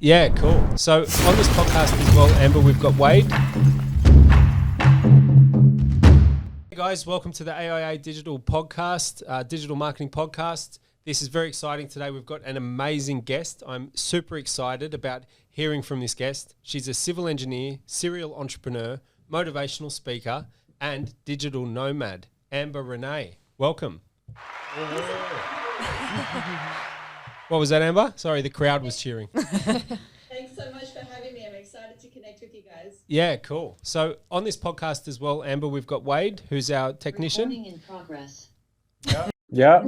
Yeah, cool. So on this podcast as well, Amber, we've got Wade. Hey guys, welcome to the AIA Digital Podcast, Digital Marketing Podcast. This is very exciting today. We've got an amazing guest. I'm super excited about hearing from this guest. She's a civil engineer, serial entrepreneur, motivational speaker, and digital nomad, Amber Renae. Welcome. What was that, Amber? Sorry, the crowd was cheering. Thanks so much for having me. I'm excited to connect with you guys. Yeah, cool. So on this podcast as well, Amber, we've got Wade, who's our technician. Recording in progress. Yeah,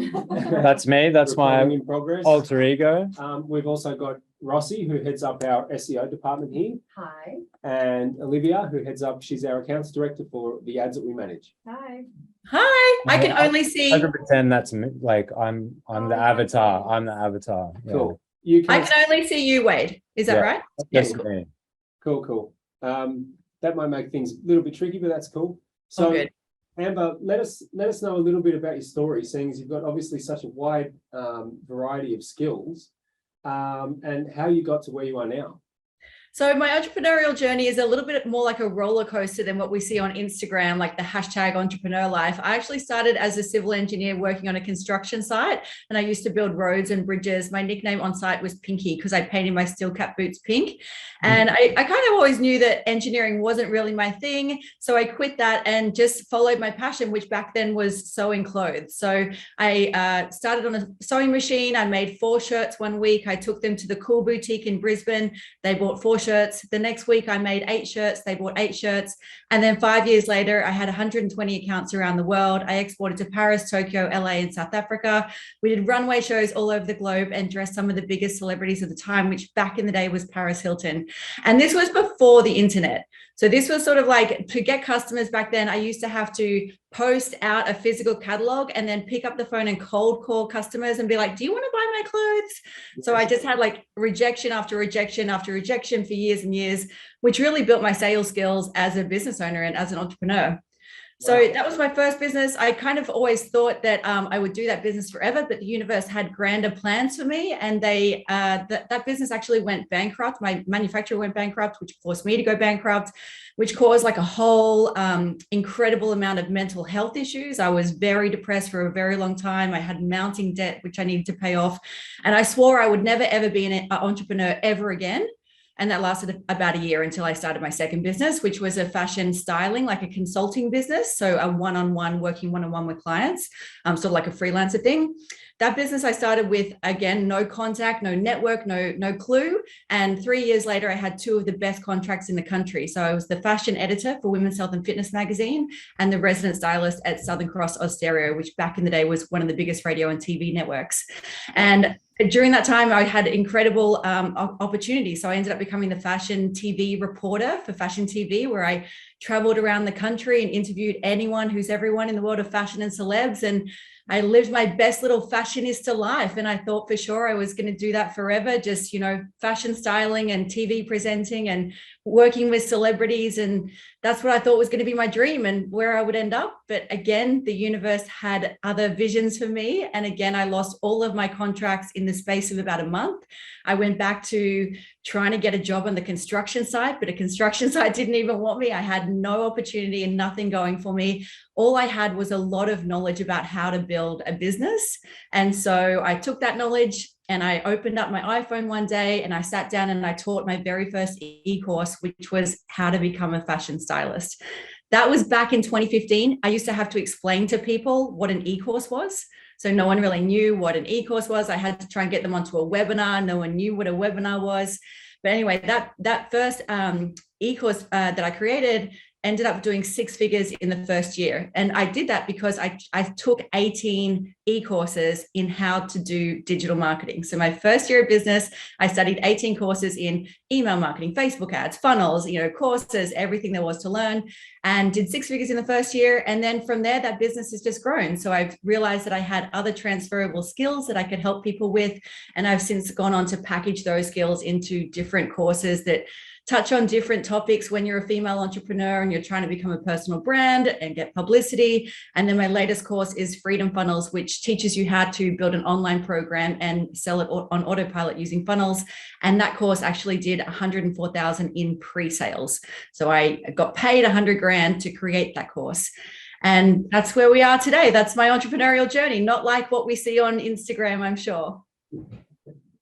that's me. That's my In progress. alter ego. We've also got Rossi, who heads up our SEO department here, Hi. and Olivia, who heads up, she's our accounts director for the ads that we manage. Hi. Hi. I can only see. I can pretend that's me. Like I'm the avatar. I'm the avatar. Yeah. Cool. You I can only see you, Wade. Is that Yeah. right? That's Yeah. me. Cool. That might make things a little bit tricky, but that's cool. So, Good. Amber, let us know a little bit about your story, seeing as you've got obviously such a wide variety of skills, and how you got to where you are now. So my entrepreneurial journey is a little bit more like a roller coaster than what we see on Instagram, like the hashtag entrepreneur life. I actually started as a civil engineer working on a construction site, and I used to build roads and bridges. My nickname on site was Pinky because I painted my steel cap boots pink. And I kind of always knew that engineering wasn't really my thing. So I quit that and just followed my passion, which back then was sewing clothes. So I started on a sewing machine. I made 4 shirts one week. I took them to the Cool Boutique in Brisbane. They bought 4 shirts. The next week I made 8 shirts. They bought 8 shirts. And then 5 years later, I had 120 accounts around the world. I exported to Paris, Tokyo, LA, and South Africa. We did runway shows all over the globe and dressed some of the biggest celebrities of the time, which back in the day was Paris Hilton. And this was before the internet. So this was sort of like, to get customers back then, I used to have to post out a physical catalog and then pick up the phone and cold call customers and be like, do you want to buy my clothes? So I just had like rejection after rejection after rejection for years and years, which really built my sales skills as a business owner and as an entrepreneur. So that was my first business. I kind of always thought that I would do that business forever, but the universe had grander plans for me. And that business actually went bankrupt. My manufacturer went bankrupt, which forced me to go bankrupt, which caused like a whole incredible amount of mental health issues. I was very depressed for a very long time. I had mounting debt, which I needed to pay off. And I swore I would never, ever be an entrepreneur ever again. And that lasted about a year until I started my second business, which was a fashion styling, like a consulting business. So a one-on-one, working one-on-one with clients, sort of like a freelancer thing. That business I started with, again, no contact, no network, no clue. And 3 years later, I had 2 of the best contracts in the country. So I was the fashion editor for Women's Health and Fitness magazine and the resident stylist at Southern Cross Austereo, which back in the day was one of the biggest radio and TV networks. And during that time, I had incredible opportunities. So I ended up becoming the fashion TV reporter for Fashion TV, where I traveled around the country and interviewed anyone who's everyone in the world of fashion and celebs. And I lived my best little fashionista life. And I thought for sure I was going to do that forever, just, fashion styling and TV presenting and working with celebrities. And that's what I thought was going to be my dream and where I would end up. But again, the universe had other visions for me. And again, I lost all of my contracts in the space of about a month. I went back to trying to get a job on the construction site, but a construction site didn't even want me. I had no opportunity and nothing going for me. All I had was a lot of knowledge about how to build a business. And so I took that knowledge and I opened up my iPhone one day and I sat down and I taught my very first e-course, which was how to become a fashion stylist. That was back in 2015. I used to have to explain to people what an e-course was. So no one really knew what an e-course was. I had to try and get them onto a webinar. No one knew what a webinar was. But anyway, that first e-course that I created ended up doing 6 figures in the first year. And I did that because I took 18 e-courses in how to do digital marketing. So my first year of business, I studied 18 courses in email marketing, Facebook ads, funnels, courses, everything there was to learn, and did 6 figures in the first year. And then from there, that business has just grown. So I've realized that I had other transferable skills that I could help people with. And I've since gone on to package those skills into different courses that touch on different topics when you're a female entrepreneur and you're trying to become a personal brand and get publicity. And then my latest course is Freedom Funnels, which teaches you how to build an online program and sell it on autopilot using funnels. And that course actually did 104,000 in pre-sales. So I got paid 100 grand to create that course. And that's where we are today. That's my entrepreneurial journey, not like what we see on Instagram, I'm sure.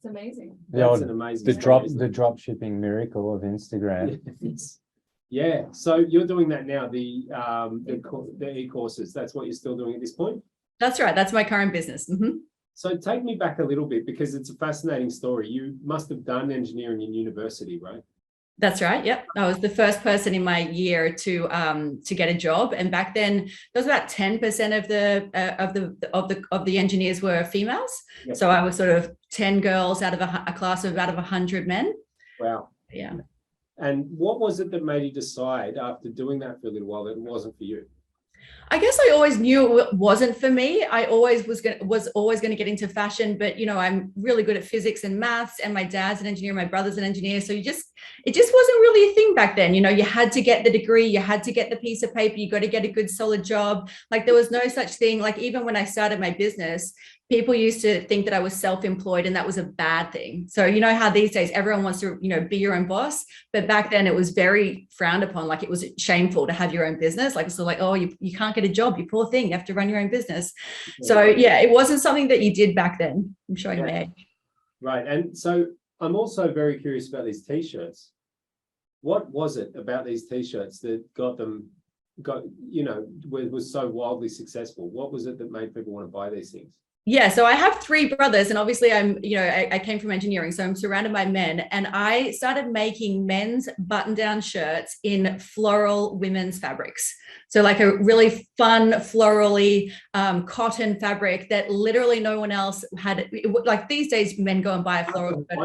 It's amazing. That's an amazing the drop shipping miracle of Instagram. Yeah. So you're doing that now, the e-courses. That's what you're still doing at this point? That's right. That's my current business. Mm-hmm. So take me back a little bit, because it's a fascinating story. You must have done engineering in university, right? That's right. Yep. I was the first person in my year to get a job, and back then there was about 10% of the engineers were females. Yep. So I was sort of 10 girls out of a class of about 100 men. Wow. Yeah. And what was it that made you decide after doing that for a little while that it wasn't for you? I guess I always knew it wasn't for me. I always was always going to get into fashion, but I'm really good at physics and maths, and my dad's an engineer, my brother's an engineer. So it just wasn't really a thing back then. You had to get the degree, you had to get the piece of paper, you got to get a good solid job. Like there was no such thing. Like even when I started my business, people used to think that I was self-employed and that was a bad thing. So how these days everyone wants to, be your own boss, but back then it was very frowned upon. Like it was shameful to have your own business. Like, so like, oh, you can't get a job, you poor thing, you have to run your own business. So yeah, it wasn't something that you did back then. I'm showing my age. Right. And so I'm also very curious about these t-shirts. What was it about these t-shirts that was so wildly successful? What was it that made people want to buy these things? Yeah, so I have 3 brothers, and obviously I came from engineering, so I'm surrounded by men, and I started making men's button-down shirts in floral women's fabrics. So like a really fun florally cotton fabric that literally no one else had. Like these days, men go and buy a floral shirt.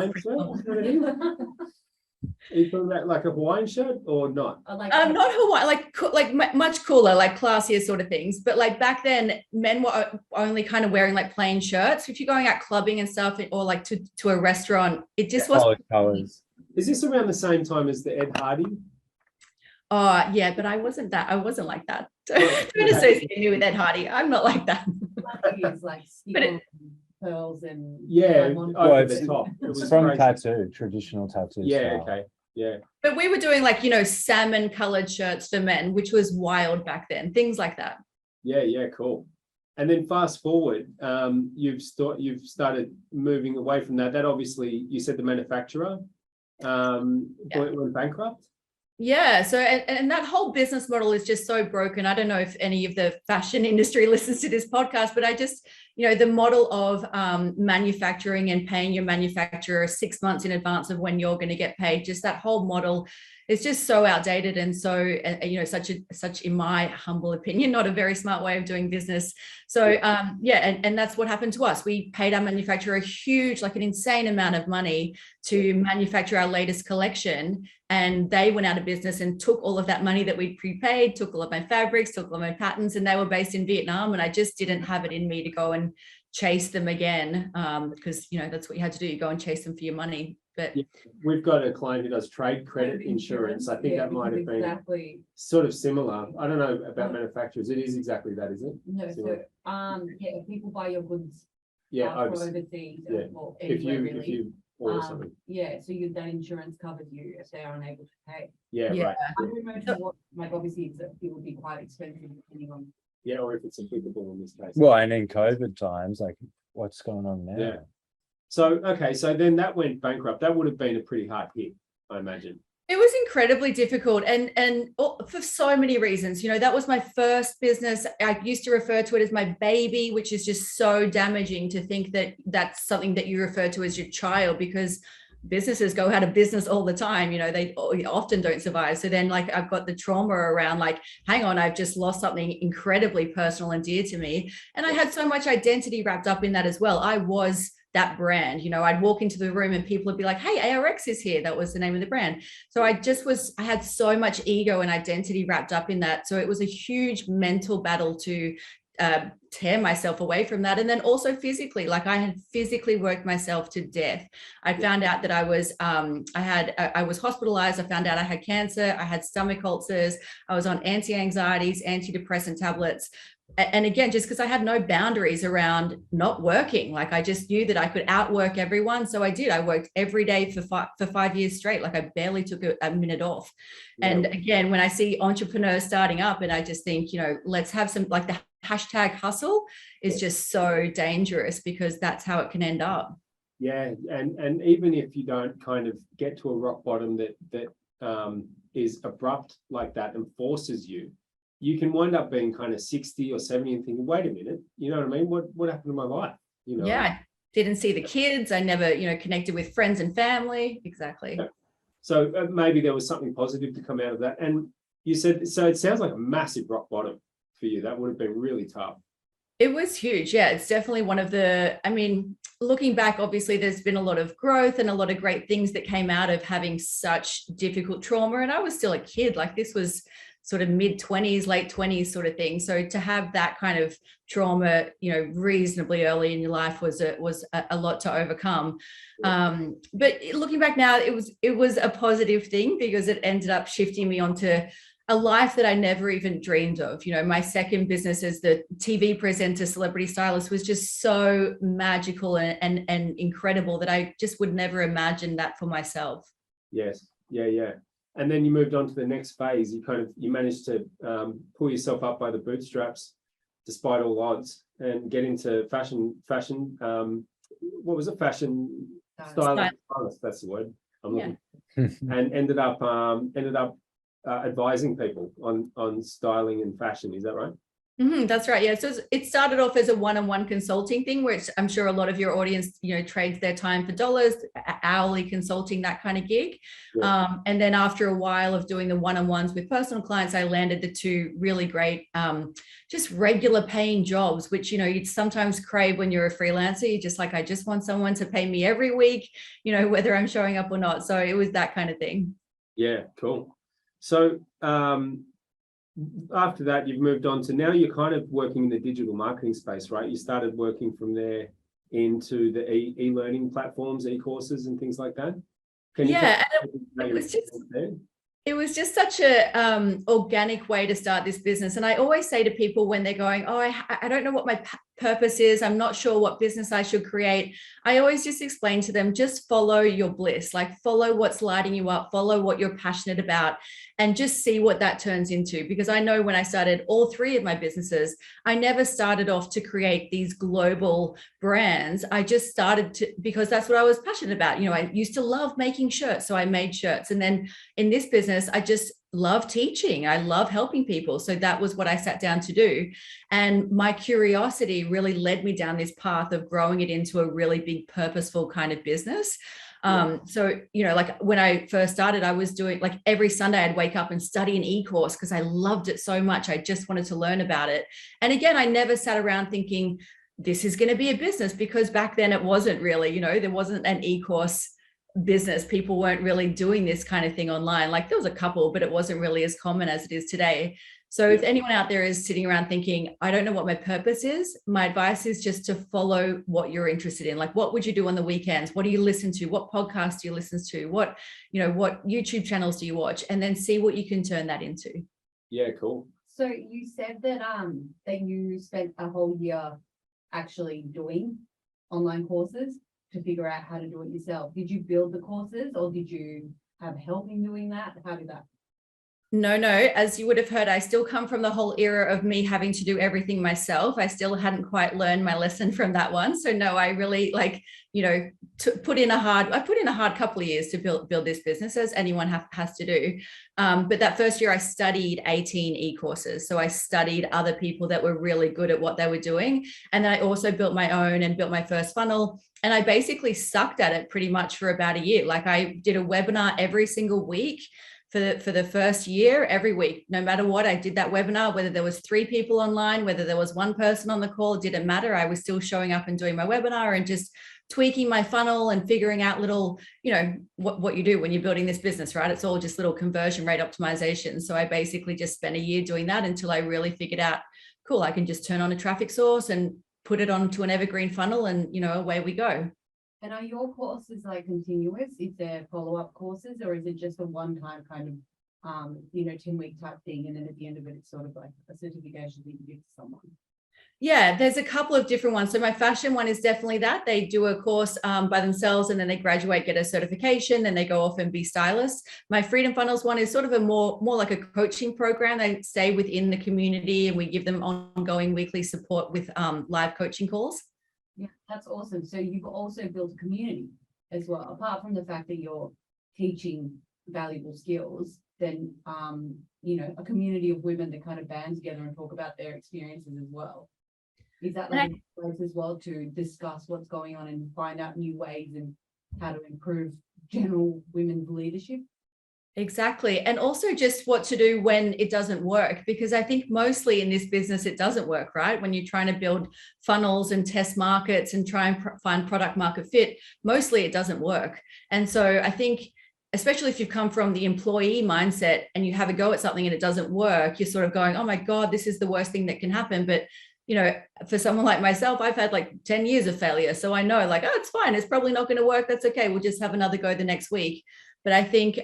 Are you talking about like a Hawaiian shirt or not? Not Hawaii, like much cooler, like classier sort of things. But like back then, men were only kind of wearing like plain shirts. If you're going out clubbing and stuff, or like to a restaurant, it just wasn't. Colors. Is this around the same time as the Ed Hardy? Oh yeah, but I wasn't like that. Don't associate me with Ed Hardy. I'm not like that. Pearls and over the top. It's from crazy. Traditional tattoo. Yeah, style. okay. Yeah. But we were doing like, salmon colored shirts for men, which was wild back then, things like that. Yeah, cool. And then fast forward, you've started moving away from that. That obviously, you said the manufacturer went bankrupt. Yeah. So, and that whole business model is just so broken. I don't know if any of the fashion industry listens to this podcast, but I just, the model of manufacturing and paying your manufacturer 6 months in advance of when you're going to get paid, just that whole model is just so outdated. And so, such, in my humble opinion, not a very smart way of doing business. So, and that's what happened to us. We paid our manufacturer an insane amount of money to manufacture our latest collection. And they went out of business and took all of that money that we'd prepaid, took all of my fabrics, took all of my patents, and they were based in Vietnam. And I just didn't have it in me to go and chase them again, because, that's what you had to do. You go and chase them for your money. But we've got a client who does trade credit insurance. I think that might have been sort of similar. I don't know about manufacturers. It is exactly that, is it? No, similar. So people buy your goods from overseas. Yeah. Or If really. you order something. That insurance covers you if they are unable to pay. Yeah. Right. I don't know what, obviously it would be quite expensive depending on. Yeah, or if it's applicable in this case. Well, and in COVID times, like what's going on now? Yeah. So then that went bankrupt. That would have been a pretty hard hit, I imagine. it was incredibly difficult, and for so many reasons. That was my first business. I used to refer to it as my baby, which is just so damaging to think that that's something that you refer to as your child, because businesses go out of business all the time. They often don't survive. So then I've got the trauma around hang on, I've just lost something incredibly personal and dear to me. And I had so much identity wrapped up in that as well. I was that brand. I'd walk into the room and people would be like, hey, ARX is here. That was the name of the brand. So I had so much ego and identity wrapped up in that. So it was a huge mental battle to tear myself away from that. And then also physically, like I had physically worked myself to death. I found out that I was hospitalized. I found out I had cancer. I had stomach ulcers. I was on anti-anxieties, antidepressant tablets. And again, just because I had no boundaries around not working, like I just knew that I could outwork everyone. So I did. I worked every day for 5 years straight. Like I barely took a minute off. Yeah. And again, when I see entrepreneurs starting up, and I just think, let's have some, like the hashtag hustle is just so dangerous, because that's how it can end up. Yeah, and even if you don't kind of get to a rock bottom that is abrupt like that and forces you, you can wind up being kind of 60 or 70 and thinking, wait a minute, you know what I mean? What happened to my life? Yeah, I didn't see the kids. I never, connected with friends and family. Exactly. Yeah. So maybe there was something positive to come out of that. And you said, so it sounds like a massive rock bottom for you. That would have been really tough. It was huge. Yeah, it's definitely one of the, looking back, obviously there's been a lot of growth and a lot of great things that came out of having such difficult trauma. And I was still a kid, like this was sort of mid-20s, late 20s sort of thing. So to have that kind of trauma, reasonably early in your life was a lot to overcome. But looking back now, it was a positive thing, because it ended up shifting me onto a life that I never even dreamed of. My second business as the TV presenter, celebrity stylist, was just so magical and incredible that I just would never imagine that for myself. Yes. Yeah. And then you moved on to the next phase. You managed to pull yourself up by the bootstraps, despite all odds, and get into fashion. What was it? Fashion stylist. That's the word I'm looking. Yeah. And ended up advising people on styling and fashion. Is that right? Mm-hmm, that's right. Yeah. So it started off as a one-on-one consulting thing, which I'm sure a lot of your audience, trades their time for dollars, hourly consulting, that kind of gig. Yeah. And then after a while of doing the one-on-ones with personal clients, I landed the two really great, just regular paying jobs, which, you'd sometimes crave when you're a freelancer. You're just like, I just want someone to pay me every week, whether I'm showing up or not. So it was that kind of thing. Yeah, cool. So, after that, you've moved on to now you're kind of working in the digital marketing space, right? You started working from there into the e-learning platforms, e-courses and things like that. It was just such a organic way to start this business. And I always say to people when they're going, oh, I don't know what my purpose is, I'm not sure what business I should create, I always just explain to them, just follow your bliss, like follow what's lighting you up, follow what you're passionate about, and just see what that turns into. Because I know when I started all three of my businesses, I never started off to create these global brands. I just started because that's what I was passionate about. I used to love making shirts, so I made shirts. And then in this business, I just love teaching. I love helping people. So that was what I sat down to do. And my curiosity really led me down this path of growing it into a really big, purposeful kind of business. So, like when I first started, I was doing like every Sunday I'd wake up and study an e-course because I loved it so much. I just wanted to learn about it. And again, I never sat around thinking this is going to be a business, because back then it wasn't really, there wasn't an e-course business. People weren't really doing this kind of thing online. Like there was a couple, but it wasn't really as common as it is today. So if anyone out there is sitting around thinking, I don't know what my purpose is, my advice is just to follow what you're interested in. Like, what would you do on the weekends? What do you listen to? What podcasts do you listen to? What YouTube channels do you watch? And then see what you can turn that into. Yeah, cool. So you said that you spent a whole year actually doing online courses to figure out how to do it yourself. Did you build the courses, or did you have help in doing that? How did that? No. As you would have heard, I still come from the whole era of me having to do everything myself. I still hadn't quite learned my lesson from that one. So no, I really put in a hard couple of years to build this business, as anyone has to do. But that first year I studied 18 e-courses. So I studied other people that were really good at what they were doing. And then I also built my own and built my first funnel. And I basically sucked at it pretty much for about a year. Like I did a webinar every single week for the first year, every week, no matter what. I did that webinar, whether there was 3 people online, whether there was 1 person on the call, it didn't matter. I was still showing up and doing my webinar and just tweaking my funnel and figuring out little, what you do when you're building this business, right? It's all just little conversion rate optimization. So I basically just spent a year doing that until I really figured out cool, I can just turn on a traffic source and put it onto an evergreen funnel and, away we go. And are your courses like continuous? Is there follow-up courses, or is it just a one-time kind of 10-week type thing, and then at the end of it, it's sort of like a certification that you give to someone? Yeah, there's a couple of different ones. So my fashion one is definitely that. They do a course by themselves, and then they graduate, get a certification, then they go off and be stylists. My Freedom Funnels one is sort of a more like a coaching program. They stay within the community, and we give them ongoing weekly support with live coaching calls. Yeah, that's awesome. So you've also built a community as well, apart from the fact that you're teaching valuable skills. Then a community of women that kind of band together and talk about their experiences as well. Is that like a place as well to discuss what's going on and find out new ways and how to improve general women's leadership? Exactly. And also just what to do when it doesn't work, because I think mostly in this business, it doesn't work, right? When you're trying to build funnels and test markets and try and find product market fit, mostly it doesn't work. And so I think, especially if you've come from the employee mindset and you have a go at something and it doesn't work, you're sort of going, oh my God, this is the worst thing that can happen. But for someone like myself, I've had like 10 years of failure. So I know like, oh, it's fine. It's probably not going to work. That's okay. We'll just have another go the next week. But I think,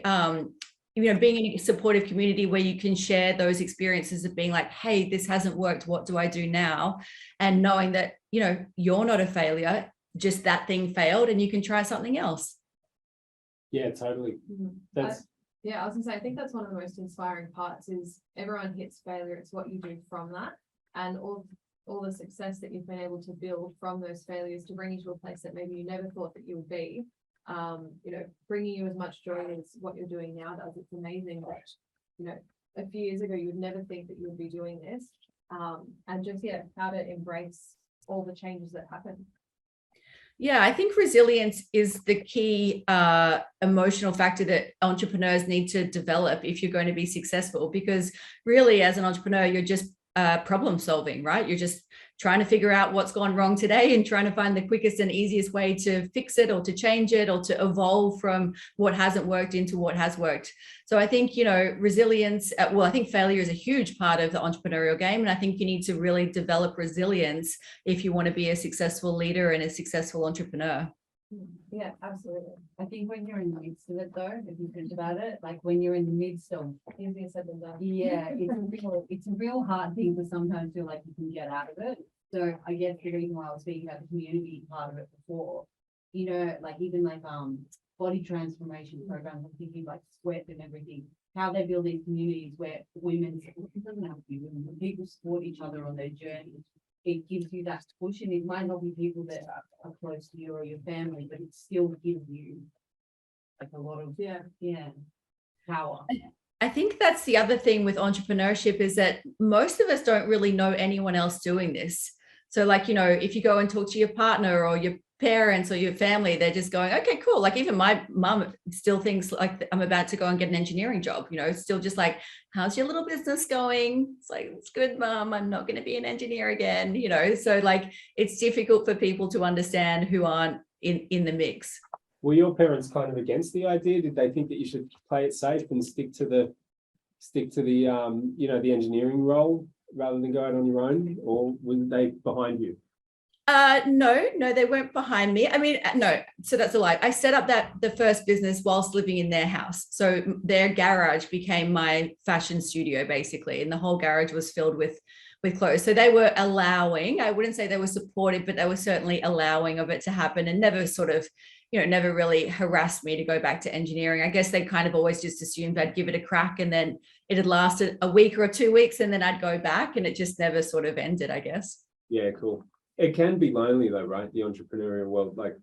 being in a supportive community where you can share those experiences of being like, hey, this hasn't worked. What do I do now? And knowing that, you're not a failure, just that thing failed and you can try something else. Yeah, totally. I was gonna say, I think that's one of the most inspiring parts is everyone hits failure. It's what you do from that, and all the success that you've been able to build from those failures to bring you to a place that maybe you never thought that you would be. Bringing you as much joy as what you're doing now does. It's amazing that, a few years ago, you would never think that you would be doing this. And just, how to embrace all the changes that happen. Yeah, I think resilience is the key emotional factor that entrepreneurs need to develop if you're going to be successful, because really as an entrepreneur, you're just problem solving, right? You're just trying to figure out what's gone wrong today and trying to find the quickest and easiest way to fix it or to change it or to evolve from what hasn't worked into what has worked. So I think, resilience, I think failure is a huge part of the entrepreneurial game. And I think you need to really develop resilience if you want to be a successful leader and a successful entrepreneur. Yeah, absolutely. I think when you're in the midst of it though, if you think about it, like when you're in the midst of, Easier said than done. yeah, it's a real hard thing to sometimes feel like you can get out of it. So I guess the reason why I was speaking about the community part of it before, like even like body transformation programs, I'm thinking like sweat and everything, how they build these communities where women, it doesn't have to be women, but people support each other on their journey. It gives you that push, and it might not be people that are close to you or your family, but it still gives you like a lot of power. I think that's the other thing with entrepreneurship is that most of us don't really know anyone else doing this. So like, if you go and talk to your partner or your parents or your family, they're just going, okay, cool. Like even my mum still thinks like I'm about to go and get an engineering job, it's still just like, how's your little business going? It's like, it's good, mum. I'm not going to be an engineer again, So like, it's difficult for people to understand who aren't in the mix. Were your parents kind of against the idea? Did they think that you should play it safe and stick to the the engineering role rather than go out on your own, or were they behind you? No, they weren't behind me. I mean, no, so that's a lie. I set up the first business whilst living in their house. So their garage became my fashion studio basically. And the whole garage was filled with clothes. So they were allowing, I wouldn't say they were supportive, but they were certainly allowing of it to happen and never sort of, never really harassed me to go back to engineering. I guess they kind of always just assumed I'd give it a crack and then it had lasted a week or 2 weeks and then I'd go back and it just never sort of ended, I guess. Yeah, cool. It can be lonely though, right? The entrepreneurial world, like,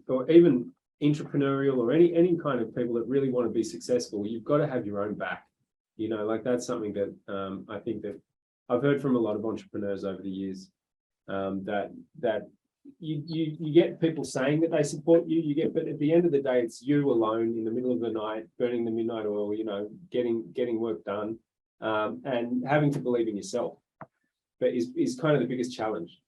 or even entrepreneurial or any kind of people that really want to be successful, you've got to have your own back. Like that's something that I think that I've heard from a lot of entrepreneurs over the years, that you get people saying that they support you, but at the end of the day, it's you alone in the middle of the night, burning the midnight oil, getting work done, and having to believe in yourself, but is kind of the biggest challenge.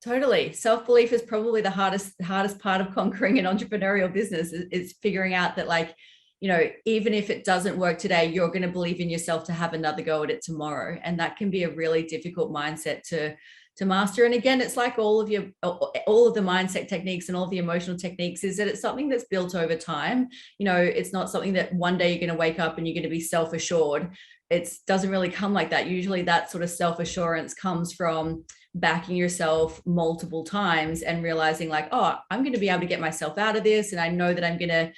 Totally. Self-belief is probably the hardest part of conquering an entrepreneurial business is figuring out that, like, even if it doesn't work today, you're going to believe in yourself to have another go at it tomorrow. And that can be a really difficult mindset to master. And again, it's like all of the mindset techniques and all the emotional techniques, is that it's something that's built over time. It's not something that one day you're going to wake up and you're going to be self-assured. It doesn't really come like that. Usually that sort of self-assurance comes from backing yourself multiple times and realizing like, oh, I'm going to be able to get myself out of this. And I know that I'm going to,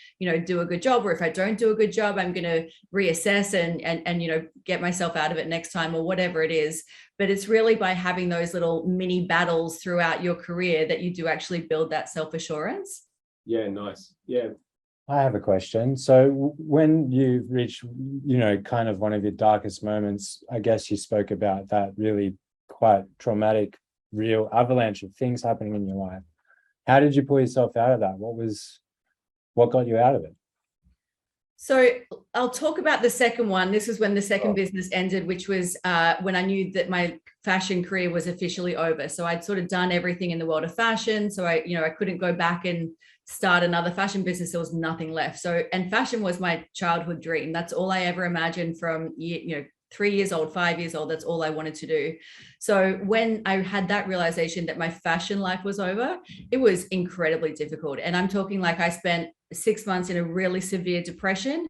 do a good job. Or if I don't do a good job, I'm going to reassess and get myself out of it next time, or whatever it is. But it's really by having those little mini battles throughout your career that you do actually build that self-assurance. Yeah, nice. Yeah. I have a question. So when you've reached, kind of one of your darkest moments, I guess you spoke about that really quite traumatic, real avalanche of things happening in your life. How did you pull yourself out of that? What got you out of it? So I'll talk about the second one. This is when the second business ended, which was when I knew that my fashion career was officially over. So I'd sort of done everything in the world of fashion. So I couldn't go back and start another fashion business. There was nothing left. And fashion was my childhood dream. That's all I ever imagined from 3 years old, 5 years old. That's all I wanted to do. So when I had that realization that my fashion life was over, it was incredibly difficult. And I'm talking like I spent 6 months in a really severe depression.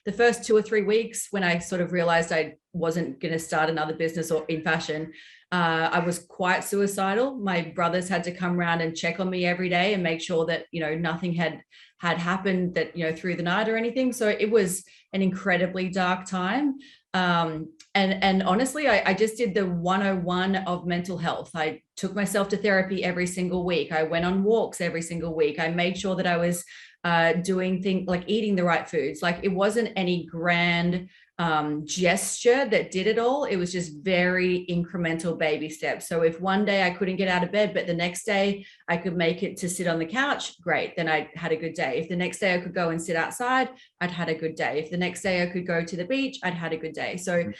The first 2 or 3 weeks when I sort of realized I wasn't going to start another business or in fashion, I was quite suicidal. My brothers had to come around and check on me every day and make sure that, nothing had happened that, through the night or anything. So it was an incredibly dark time. And honestly, I just did the 101 of mental health. I took myself to therapy every single week. I went on walks every single week. I made sure that I was doing things like eating the right foods. Like it wasn't any grand gesture that did it all. It was just very incremental baby steps. So if one day I couldn't get out of bed, but the next day I could make it to sit on the couch, great, then I had a good day. If the next day I could go and sit outside, I'd had a good day. If the next day I could go to the beach, I'd had a good day. So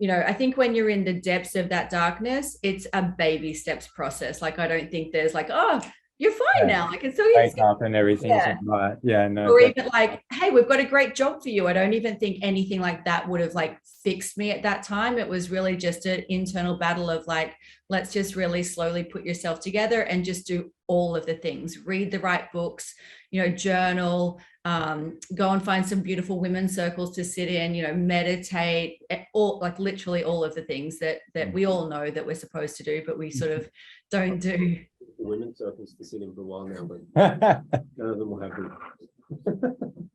I think when you're in the depths of that darkness, it's a baby steps process. Like I don't think there's like, oh, you're fine now. Like it's so wake up and everything's right. Yeah, no. Or even like, hey, we've got a great job for you. I don't even think anything like that would have like fixed me at that time. It was really just an internal battle of like, let's just really slowly put yourself together and just do all of the things. Read the right books, journal, go and find some beautiful women's circles to sit in, meditate, all like literally all of the things that we all know that we're supposed to do, but we sort of don't do. Women's circles to sit in for a while now, but none of them will have them.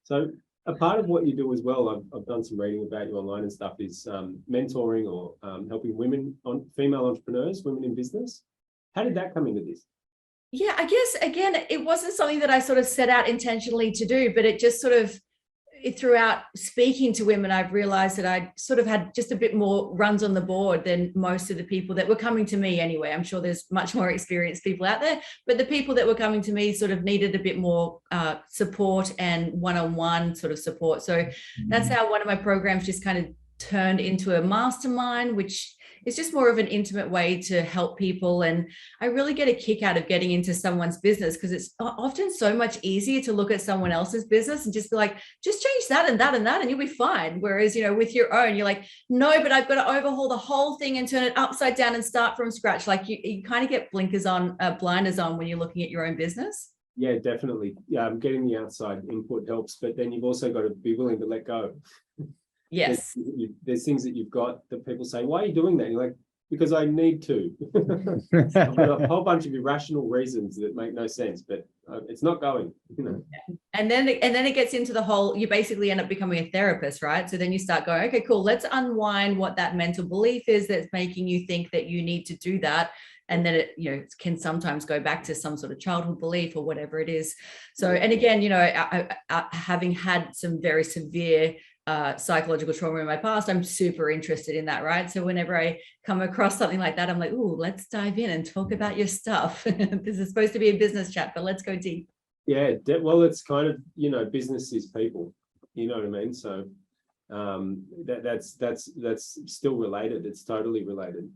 So a part of what you do as well, I've done some reading about you online and stuff, is mentoring or helping female entrepreneurs, women in business. How did that come into this? Yeah, I guess, again, it wasn't something that I sort of set out intentionally to do, but it just sort of, throughout speaking to women, I've realized that I sort of had just a bit more runs on the board than most of the people that were coming to me anyway. I'm sure there's much more experienced people out there, but the people that were coming to me sort of needed a bit more support and one-on-one sort of support. So that's how one of my programs just kind of turned into a mastermind, which is just more of an intimate way to help people. And I really get a kick out of getting into someone's business, because it's often so much easier to look at someone else's business and just be like, just change that and that and that and you'll be fine. Whereas, with your own, you're like, no, but I've got to overhaul the whole thing and turn it upside down and start from scratch. Like you kind of get blinders on when you're looking at your own business. Yeah, definitely. Getting the outside input helps, but then you've also got to be willing to let go. Yes. There's things that you've got that people say, why are you doing that? And you're like, because I need to. I've got a whole bunch of irrational reasons that make no sense, but it's not going. And then it gets into the whole, you basically end up becoming a therapist, right? So then you start going, okay, cool, let's unwind what that mental belief is that's making you think that you need to do that. And then it, can sometimes go back to some sort of childhood belief or whatever it is. So, and again, having had some very severe psychological trauma in my past, I'm super interested in that, right? So whenever I come across something like that, I'm like, ooh, let's dive in and talk about your stuff. This is supposed to be a business chat, but let's go deep. Yeah, well, it's kind of, business is people, you know what I mean? So that's still related. It's totally related.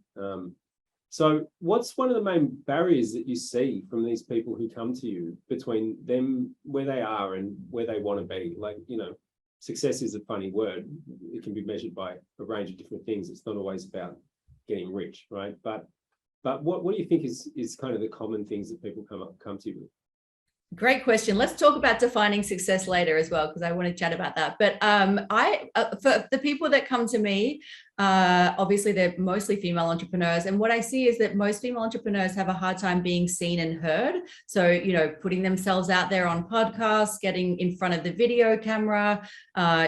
So what's one of the main barriers that you see from these people who come to you between them, where they are and where they want to be? Like, you know, success is a funny word. It can be measured by a range of different things. It's not always about getting rich, right? But what do you think is kind of the common things that people come to you with? Great question. Let's talk about defining success later as well, because I want to chat about that. But for the people that come to me, obviously they're mostly female entrepreneurs. And what I see is that most female entrepreneurs have a hard time being seen and heard. So, you know, putting themselves out there on podcasts, getting in front of the video camera,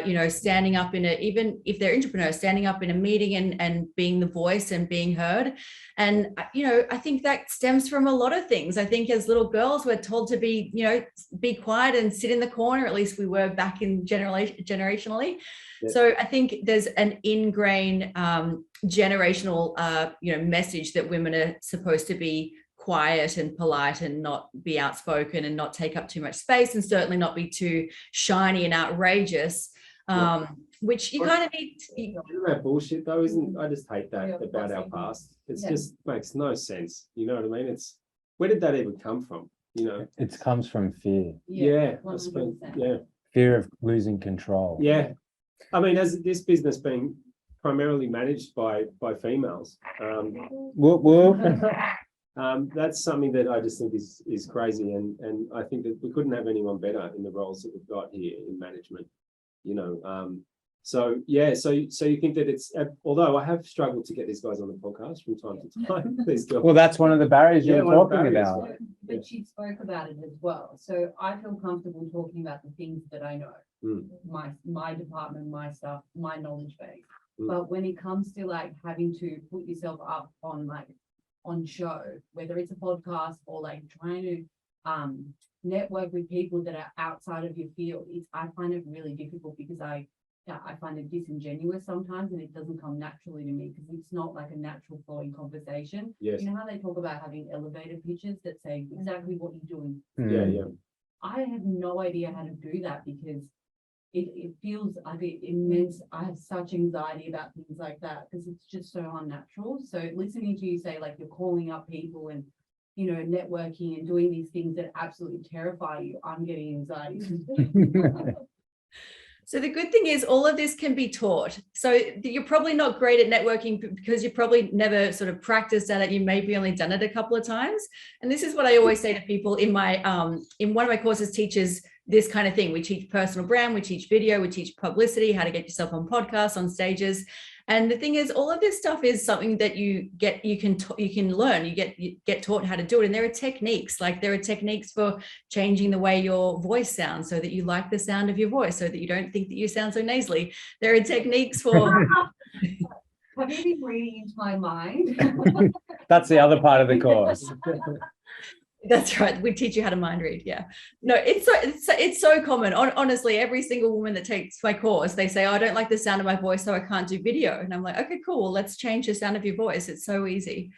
you know, standing up even if they're entrepreneurs, standing up in a meeting and being the voice and being heard. And, you know, I think that stems from a lot of things. I think as little girls, we're told to be, you know, be quiet and sit in the corner. At least we were back in generationally. Yeah. So I think there's an ingrained generational, you know, message that women are supposed to be quiet and polite and not be outspoken and not take up too much space and certainly not be too shiny and outrageous. Yeah. Which you kind of need. That bullshit though, isn't? I just hate that about our past. It's just makes no sense. You know what I mean? It's where did that even come from? You know, it comes from fear. Yeah, Fear of losing control. Yeah, I mean, as this business being primarily managed by females, that's something that I just think is crazy, and I think that we couldn't have anyone better in the roles that we've got here in management. You know, so you think that it's, although I have struggled to get these guys on the podcast from time to time. Well, that's one of the barriers you're talking about. Yeah, but she spoke about it as well. So I feel comfortable talking about the things that I know, my department, my stuff, my knowledge base. But when it comes to like having to put yourself up on show, whether it's a podcast or like trying to network with people that are outside of your field, I find it really difficult because I find it disingenuous sometimes, and it doesn't come naturally to me because it's not like a natural flowing conversation. Yes. You know how they talk about having elevator pitches that say exactly what you're doing? Yeah. I have no idea how to do that because it feels a bit immense. I have such anxiety about things like that because it's just so unnatural. So listening to you say like you're calling up people and, you know, networking and doing these things that absolutely terrify you, I'm getting anxiety. So the good thing is all of this can be taught. So you're probably not great at networking because you probably never sort of practiced at it. You maybe only done it a couple of times. And this is what I always say to people in my in one of my courses teaches this kind of thing. We teach personal brand, we teach video, we teach publicity, how to get yourself on podcasts, on stages. And the thing is, all of this stuff is something that you can learn, you get taught how to do it. And there are techniques, like there are techniques for changing the way your voice sounds so that you like the sound of your voice, so that you don't think that you sound so nasally. There are techniques for... Have you been reading into my mind? That's the other part of the course. That's right. We teach you how to mind read. Yeah. No, it's so common. Honestly, every single woman that takes my course, they say, oh, I don't like the sound of my voice, so I can't do video. And I'm like, okay, cool. Well, let's change the sound of your voice. It's so easy.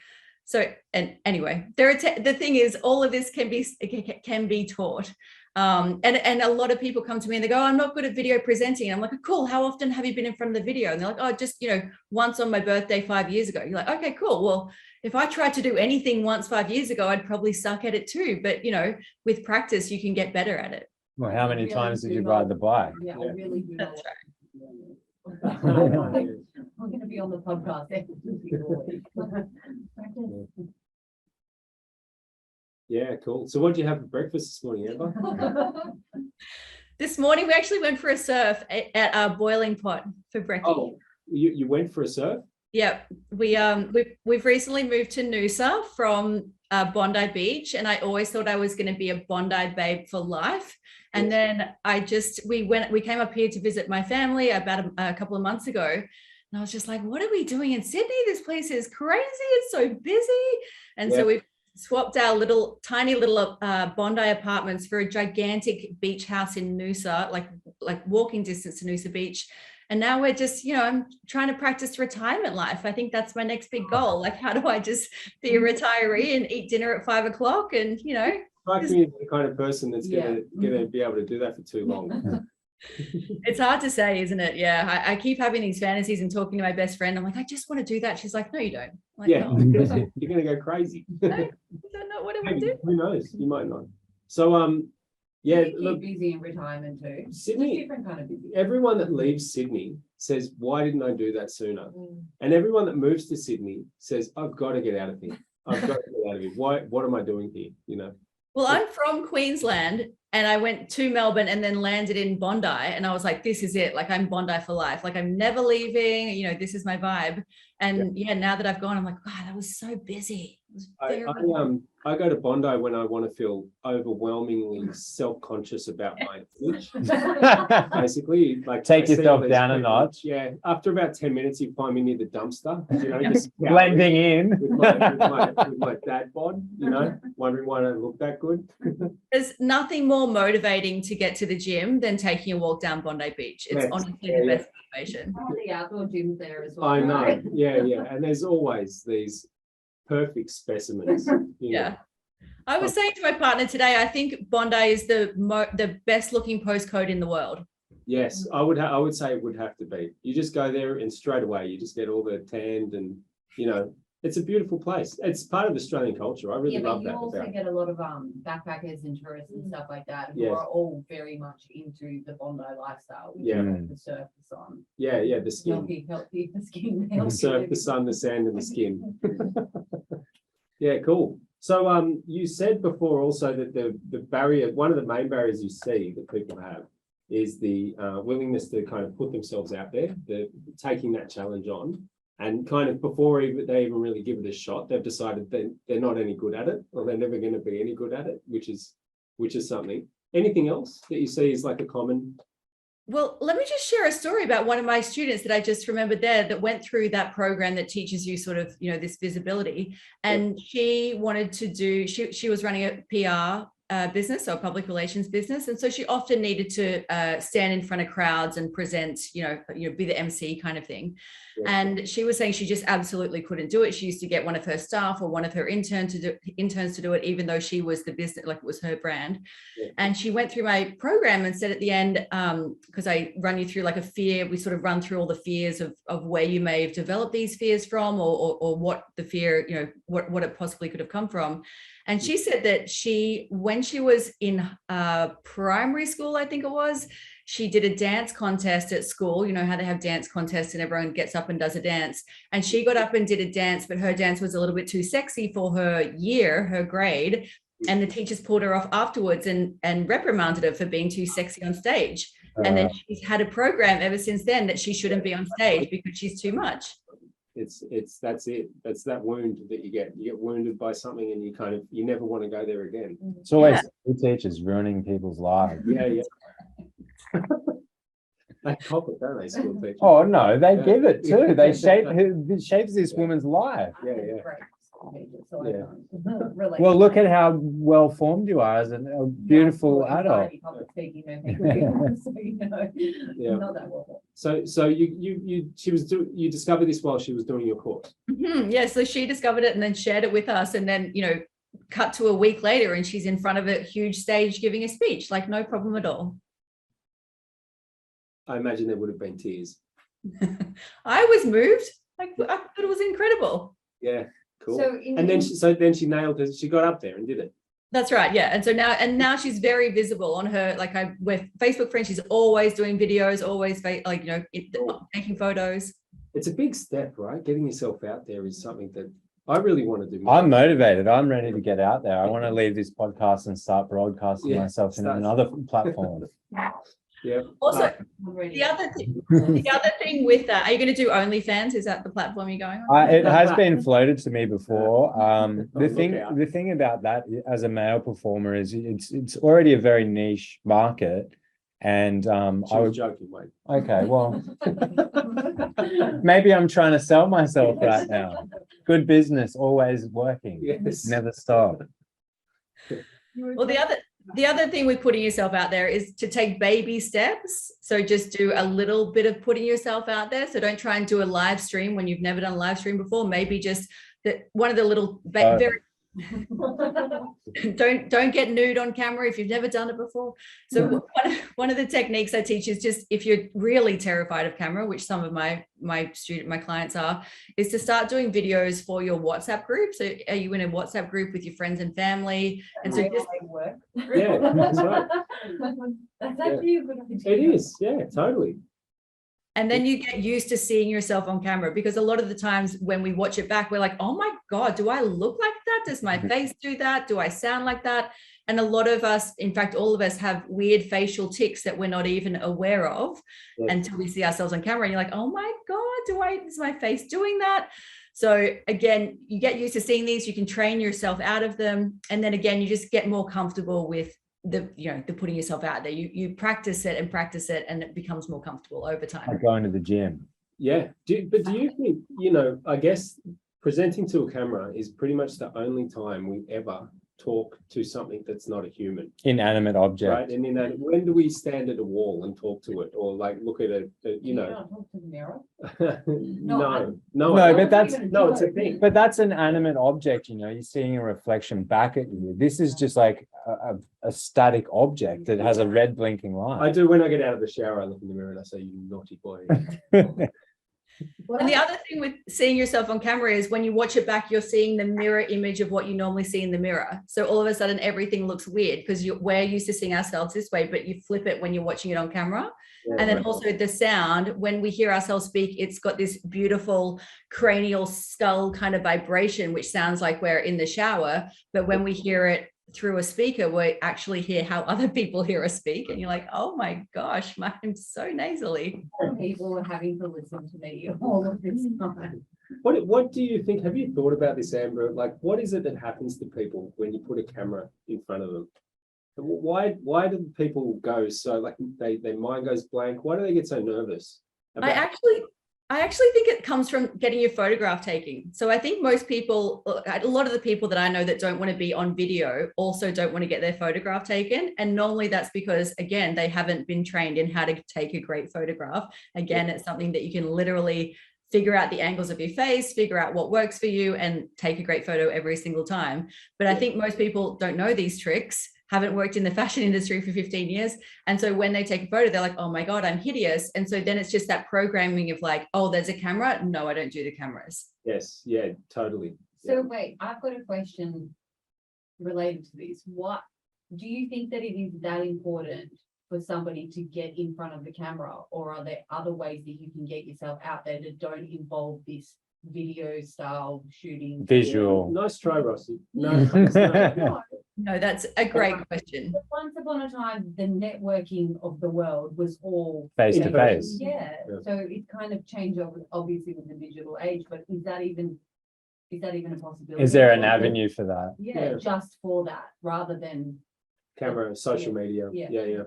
So, and anyway, the thing is, all of this can be taught. And a lot of people come to me and they go, oh, I'm not good at video presenting. And I'm like, cool. How often have you been in front of the video? And they're like, oh, just, you know, once on my birthday 5 years ago. You're like, okay, cool. Well, if I tried to do anything once 5 years ago, I'd probably suck at it too. But, you know, with practice, you can get better at it. Well, how many times did you ride the bike? Yeah, I really do. That's right. I'm going to be on the podcast. Yeah, cool. So what did you have for breakfast this morning, Amber? This morning, we actually went for a surf at our boiling pot for breakfast. Oh, you went for a surf? Yeah, we've recently moved to Noosa from Bondi Beach, and I always thought I was going to be a Bondi babe for life. And then we came up here to visit my family about a couple of months ago, and I was just like, what are we doing in Sydney? This place is crazy. It's so busy. And so we've swapped our tiny little Bondi apartments for a gigantic beach house in Noosa, like walking distance to Noosa Beach. And now we're just, you know, I'm trying to practice retirement life. I think that's my next big goal. Like, how do I just be a retiree and eat dinner at 5 o'clock and, you know. Like me, the kind of person that's gonna be able to do that for too long. It's hard to say, isn't it? Yeah. I keep having these fantasies and talking to my best friend. I'm like, I just want to do that. She's like, no, you don't. I'm like, Yeah, no, you're going to go crazy. I don't know what I would Maybe, do. who knows? You might not. So, yeah, You keep look, busy in retirement too. Just Sydney, different kind of busy. everyone that leaves Sydney says, why didn't I do that sooner? Mm. And everyone that moves to Sydney says, I've got to get out of here. I've got to get out of here. What am I doing here? You know? Well, I'm from Queensland and I went to Melbourne and then landed in Bondi. And I was like, this is it. Like, I'm Bondi for life. Like, I'm never leaving. You know, this is my vibe. And yeah, now that I've gone, I'm like, wow, that was so busy. It was very I go to Bondi when I want to feel overwhelmingly self-conscious about my image. Basically, like Take I see all yourself these down a people- notch. Yeah, after about 10 minutes, you find me near the dumpster. You know, Yeah. just Blending in. with my dad bod. You know, wondering why I don't look that good. There's nothing more motivating to get to the gym than taking a walk down Bondi Beach. It's Yes. honestly Yeah, the yeah. best motivation. Oh, the outdoor gyms there as well. I know. right? Yeah. And there's always these perfect specimens. Yeah. I was saying to my partner today, I think Bondi is the best looking postcode in the world. Yes, I would say it would have to be. You just go there and straight away you just get all the tanned and, you know, it's a beautiful place. It's part of Australian culture. I really Yeah, love but you that also about it. get a lot of backpackers and tourists and stuff like that who Yes. are all very much into the Bondi lifestyle. Which Yeah. is the surf, the sun, Yeah, the skin. healthy, the skin. The surf, the sun, the sand, and the skin. Yeah, cool. So you said before also that the barrier, one of the main barriers you see that people have is the willingness to kind of put themselves out there, the taking that challenge on, and kind of before they even really give it a shot, they've decided that they're not any good at it, or they're never going to be any good at it, which is something. Anything else that you see is like a common? Well, let me just share a story about one of my students that I just remembered there that went through that program that teaches you sort of, you know, this visibility. And she wanted to do, she was running a PR business, or a public relations business. And so she often needed to stand in front of crowds and present, you know, be the MC kind of thing. Yeah. And she was saying she just absolutely couldn't do it. She used to get one of her staff or one of her interns to do it, even though she was the business, like it was her brand. Yeah. And she went through my program and said at the end, because I run you through like a fear, we sort of run through all the fears of where you may have developed these fears from, or what the fear, you know, what it possibly could have come from. And she said that when she was in primary school, I think it was, she did a dance contest at school. You know how they have dance contests and everyone gets up and does a dance. And she got up and did a dance, but her dance was a little bit too sexy for her year, her grade. And the teachers pulled her off afterwards and reprimanded her for being too sexy on stage. And then she's had a program ever since then that she shouldn't be on stage because she's too much. That's it. That's that wound that you get. You get wounded by something and you never want to go there again. It's always school teachers ruining people's lives. Yeah. They cop it, don't they, school teachers? Oh no, they Yeah. give it too. They it shapes this woman's life. Yeah. Yeah. Well, look at how well formed you are as a beautiful adult. Yeah. Not that well. So you discovered this while she was doing your course. Yeah, so she discovered it and then shared it with us, and then, you know, cut to a week later and she's in front of a huge stage giving a speech, like no problem at all. I imagine there would have been tears. I was moved. I thought it was incredible. Yeah, cool. So then she nailed it. She got up there and did it. That's right. Yeah. And so now she's very visible on her, like we're Facebook friends. She's always doing videos, always taking photos. It's a big step, right? Getting yourself out there is something that I really want to do more. I'm motivated. I'm ready to get out there. I want to leave this podcast and start broadcasting myself in another platform. Yeah. Also, the other thing with that, are you going to do OnlyFans? Is that the platform you're going on? It has been floated to me before. Look out. The thing about that as a male performer is it's already a very niche market. And She I was would joking, mate. okay, well, maybe I'm trying to sell myself right now. Good business, always working. Yes. Never stop. Well, the other thing with putting yourself out there is to take baby steps. So just do a little bit of putting yourself out there. So don't try and do a live stream when you've never done a live stream before. Maybe just one of the little very Don't get nude on camera if you've never done it before. So one of the techniques I teach is just, if you're really terrified of camera, which some of my clients are, is to start doing videos for your WhatsApp group. So are you in a WhatsApp group with your friends and family? And so just work. Yeah, that's right. That's actually a good idea. It is. Yeah, totally. and then you get used to seeing yourself on camera, because a lot of the times when we watch it back, we're like, oh my God, do I look like that? Does my face do that? Do I sound like that? And a lot of us, in fact, all of us have weird facial tics that we're not even aware of until we see ourselves on camera. And you're like, oh my God, is my face doing that? So again, you get used to seeing these, you can train yourself out of them. And then again, you just get more comfortable with the putting yourself out there. You practice it, and it becomes more comfortable over time. Like going to the gym. Yeah. But do you think, I guess presenting to a camera is pretty much the only time we ever talk to something that's not a human. Inanimate object. Right. And when do we stand at a wall and talk to it, or like look at it, You don't talk to the mirror. No, but that's no, it's a thing. But that's an animate object, you're seeing a reflection back at you. This is just like a static object that has a red blinking I light. do when I get out of the shower, I look in the mirror and I say, you naughty boy. And the other thing with seeing yourself on camera is when you watch it back, you're seeing the mirror image of what you normally see in the mirror. So all of a sudden, everything looks weird because we're used to seeing ourselves this way, but you flip it when you're watching it on camera. Yeah, and then also the sound, when we hear ourselves speak, it's got this beautiful cranial skull kind of vibration, which sounds like we're in the shower. But when we hear it through a speaker, we actually hear how other people hear us speak, and you're like, oh my gosh, I'm so nasally. People are having to listen to me all of this time. What do you think? Have you thought about this, Amber? Like, what is it that happens to people when you put a camera in front of them? Why do people go so, like, their mind goes blank? Why do they get so nervous? I actually think it comes from getting your photograph taken. So I think most people, a lot of the people that I know that don't want to be on video also don't want to get their photograph taken. And normally that's because, again, they haven't been trained in how to take a great photograph. Again, it's something that you can literally figure out the angles of your face, figure out what works for you, and take a great photo every single time. But I think most people don't know these tricks, haven't worked in the fashion industry for 15 years. And so when they take a photo, they're like, oh my God, I'm hideous. And so then it's just that programming of like, oh, there's a camera. No, I don't do the cameras. Yes. Yeah, totally. So wait, I've got a question related to this. What do you think that it is that important for somebody to get in front of the camera, or are there other ways that you can get yourself out there that don't involve this video style shooting? Visual. Nice try, Rossi. No, that's a great question. Once upon a time, the networking of the world was all face to face. Yeah. So it kind of changed obviously with the digital age, but is that even a possibility? Is there an avenue for that? Yeah, just for that, rather than camera, social media. Yeah.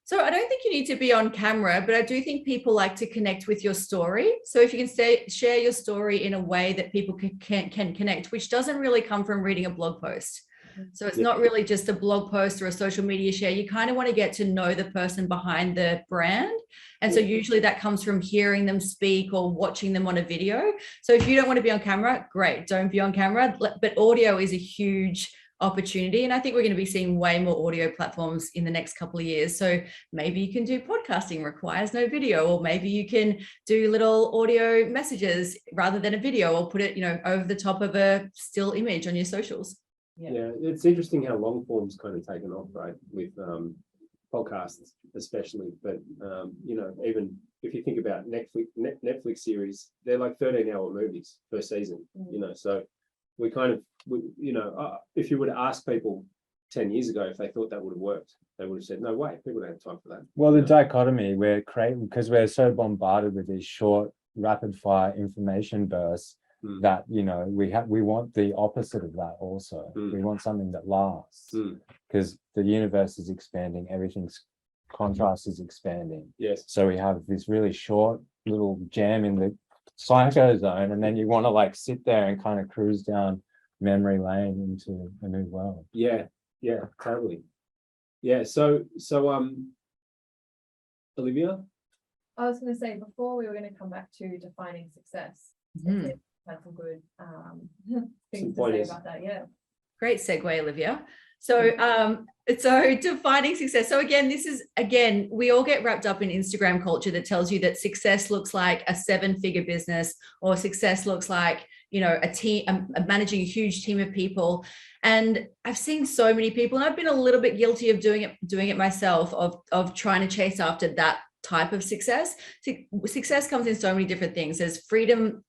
So I don't think you need to be on camera, but I do think people like to connect with your story. So if you can share your story in a way that people can connect, which doesn't really come from reading a blog post. So it's not really just a blog post or a social media share. You kind of want to get to know the person behind the brand. And so usually that comes from hearing them speak or watching them on a video. So if you don't want to be on camera, great, don't be on camera. But audio is a huge opportunity. And I think we're going to be seeing way more audio platforms in the next couple of years. So maybe you can do podcasting, requires no video, or maybe you can do little audio messages rather than a video, or put it, over the top of a still image on your socials. Yeah, it's interesting how long form's kind of taken off, right, with podcasts especially. But even if you think about Netflix series, they're like 13-hour movies per season. So we kind of, if you would ask people 10 years ago if they thought that would have worked, they would have said, no way, people don't have time for that. Well, the dichotomy because we're so bombarded with these short, rapid fire information bursts that, we want the opposite of that also. We want something that lasts, because the universe is expanding, everything's contrast is expanding. Yes. So we have this really short little jam in the psycho zone, and then you want to like sit there and kind of cruise down memory lane into a new world. Yeah, totally. Yeah. So Olivia, I was going to say, before we were going to come back to defining success. Had some good things to say about that. Yeah. Great segue, Olivia. So defining success. So again, we all get wrapped up in Instagram culture that tells you that success looks like a 7-figure business, or success looks like, a team, managing a huge team of people. And I've seen so many people, and I've been a little bit guilty of doing it myself, of trying to chase after that type of success. Success comes in so many different things. There's freedom,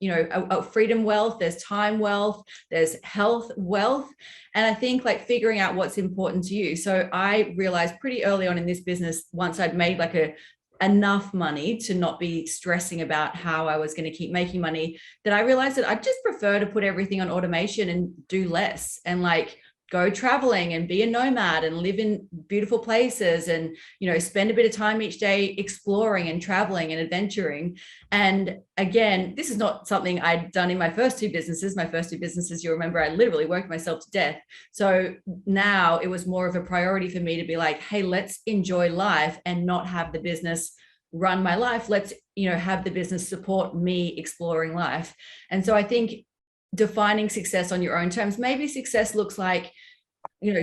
freedom wealth, there's time wealth, there's health wealth. And I think like figuring out what's important to you. So I realized pretty early on in this business, once I'd made like enough money to not be stressing about how I was going to keep making money, that I realized that I just prefer to put everything on automation and do less, and like go traveling and be a nomad and live in beautiful places, and spend a bit of time each day exploring and traveling and adventuring. And again, this is not something I'd done in my first two businesses. You remember, I literally worked myself to death. So now it was more of a priority for me to be like, hey, let's enjoy life and not have the business run my life. Let's have the business support me exploring life. And so I think defining success on your own terms. Maybe success looks like,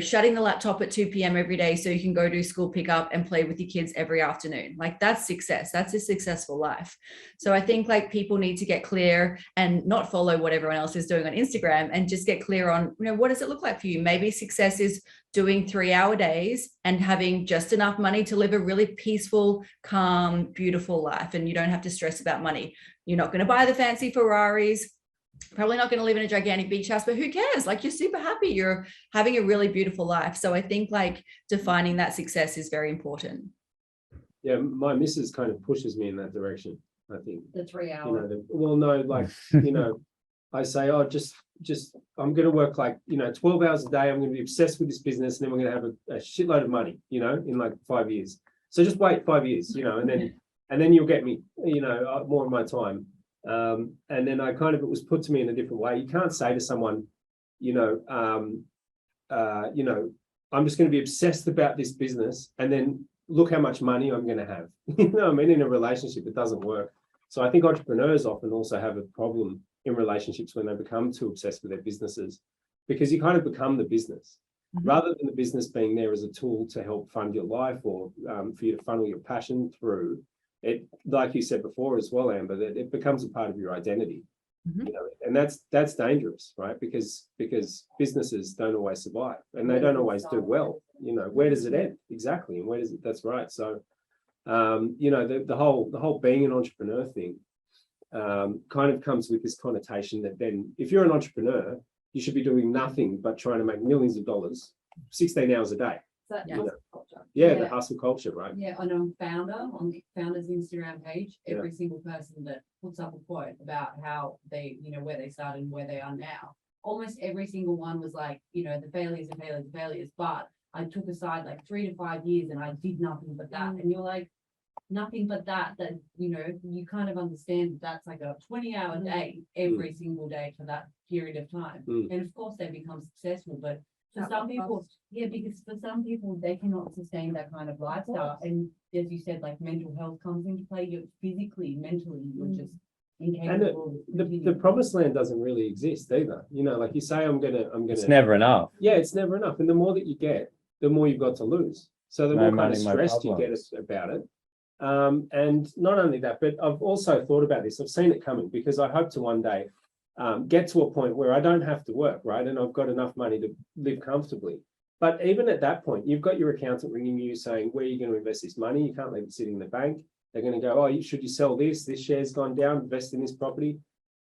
shutting the laptop at 2 p.m. every day so you can go do school pickup and play with your kids every afternoon. Like that's success. That's a successful life. So I think like people need to get clear and not follow what everyone else is doing on Instagram, and just get clear on, what does it look like for you? Maybe success is doing 3-hour days and having just enough money to live a really peaceful, calm, beautiful life. And you don't have to stress about money. You're not going to buy the fancy Ferraris, probably not going to live in a gigantic beach house, but who cares? Like, you're super happy. You're having a really beautiful life. So I think like defining that success is very important. Yeah, my missus kind of pushes me in that direction, I think. The 3 hour. I say, oh, just I'm going to work like 12 hours a day. I'm going to be obsessed with this business, and then we're going to have a shitload of money, in like 5 years. So just wait 5 years, and then you'll get me, more of my time. And then it was put to me in a different way. You can't say to someone, I'm just going to be obsessed about this business, and then look how much money I'm going to have. In a relationship, it doesn't work. So I think entrepreneurs often also have a problem in relationships when they become too obsessed with their businesses, because you kind of become the business. Mm-hmm. Rather than the business being there as a tool to help fund your life, or for you to funnel your passion through it, like you said before as well, Amber, that it becomes a part of your identity. Mm-hmm. And that's dangerous, right? Because businesses don't always survive, and they don't always do well. Where does it end exactly, and where does it? That's right. So, the whole being an entrepreneur thing kind of comes with this connotation that then, if you're an entrepreneur, you should be doing nothing but trying to make millions of dollars, 16 hours a day. The hustle culture, right? Yeah, I know Founder, on the Founder's Instagram page, every single person that puts up a quote about how they, where they started and where they are now, almost every single one was like, the failures, but I took aside like 3 to 5 years and I did nothing but that. And you're like, nothing but that, you kind of understand that's like a 20-hour day every single day for that period of time. And of course they become successful, but for some people, because for some people, they cannot sustain that kind of lifestyle. And as you said, like mental health comes into play. You're physically, mentally, you're just incapable. And the promised land doesn't really exist either. Like you say, I'm gonna. It's never enough. Yeah, it's never enough. And the more that you get, the more you've got to lose. So the more kind of stressed you get about it. And not only that, but I've also thought about this. I've seen it coming, because I hope to one day get to a point where I don't have to work, right? And I've got enough money to live comfortably. But even at that point, you've got your accountant ringing you saying, where are you going to invest this money? You can't leave it sitting in the bank. They're going to go, oh, should you sell this? This share's gone down, invest in this property.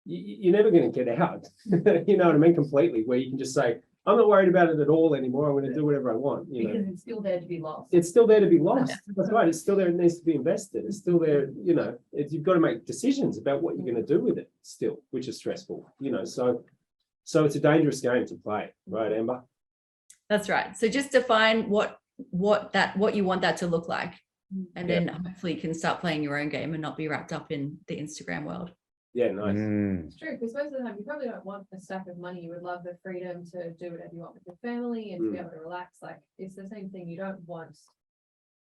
You're never going to get out, you know what I mean, completely, where you can just say, I'm not worried about it at all anymore. I'm going to do whatever I want. Because it's still there to be lost. It's still there to be lost. That's right. It's still there. It needs to be invested. It's still there. You've got to make decisions about what you're going to do with it still, which is stressful. So it's a dangerous game to play, right, Amber? That's right. So just define what you want that to look like, and then hopefully you can start playing your own game and not be wrapped up in the Instagram world. Yeah, nice. It's true, because most of the time you probably don't want a stack of money. You would love the freedom to do whatever you want with your family and to be able to relax. Like, it's the same thing. You don't want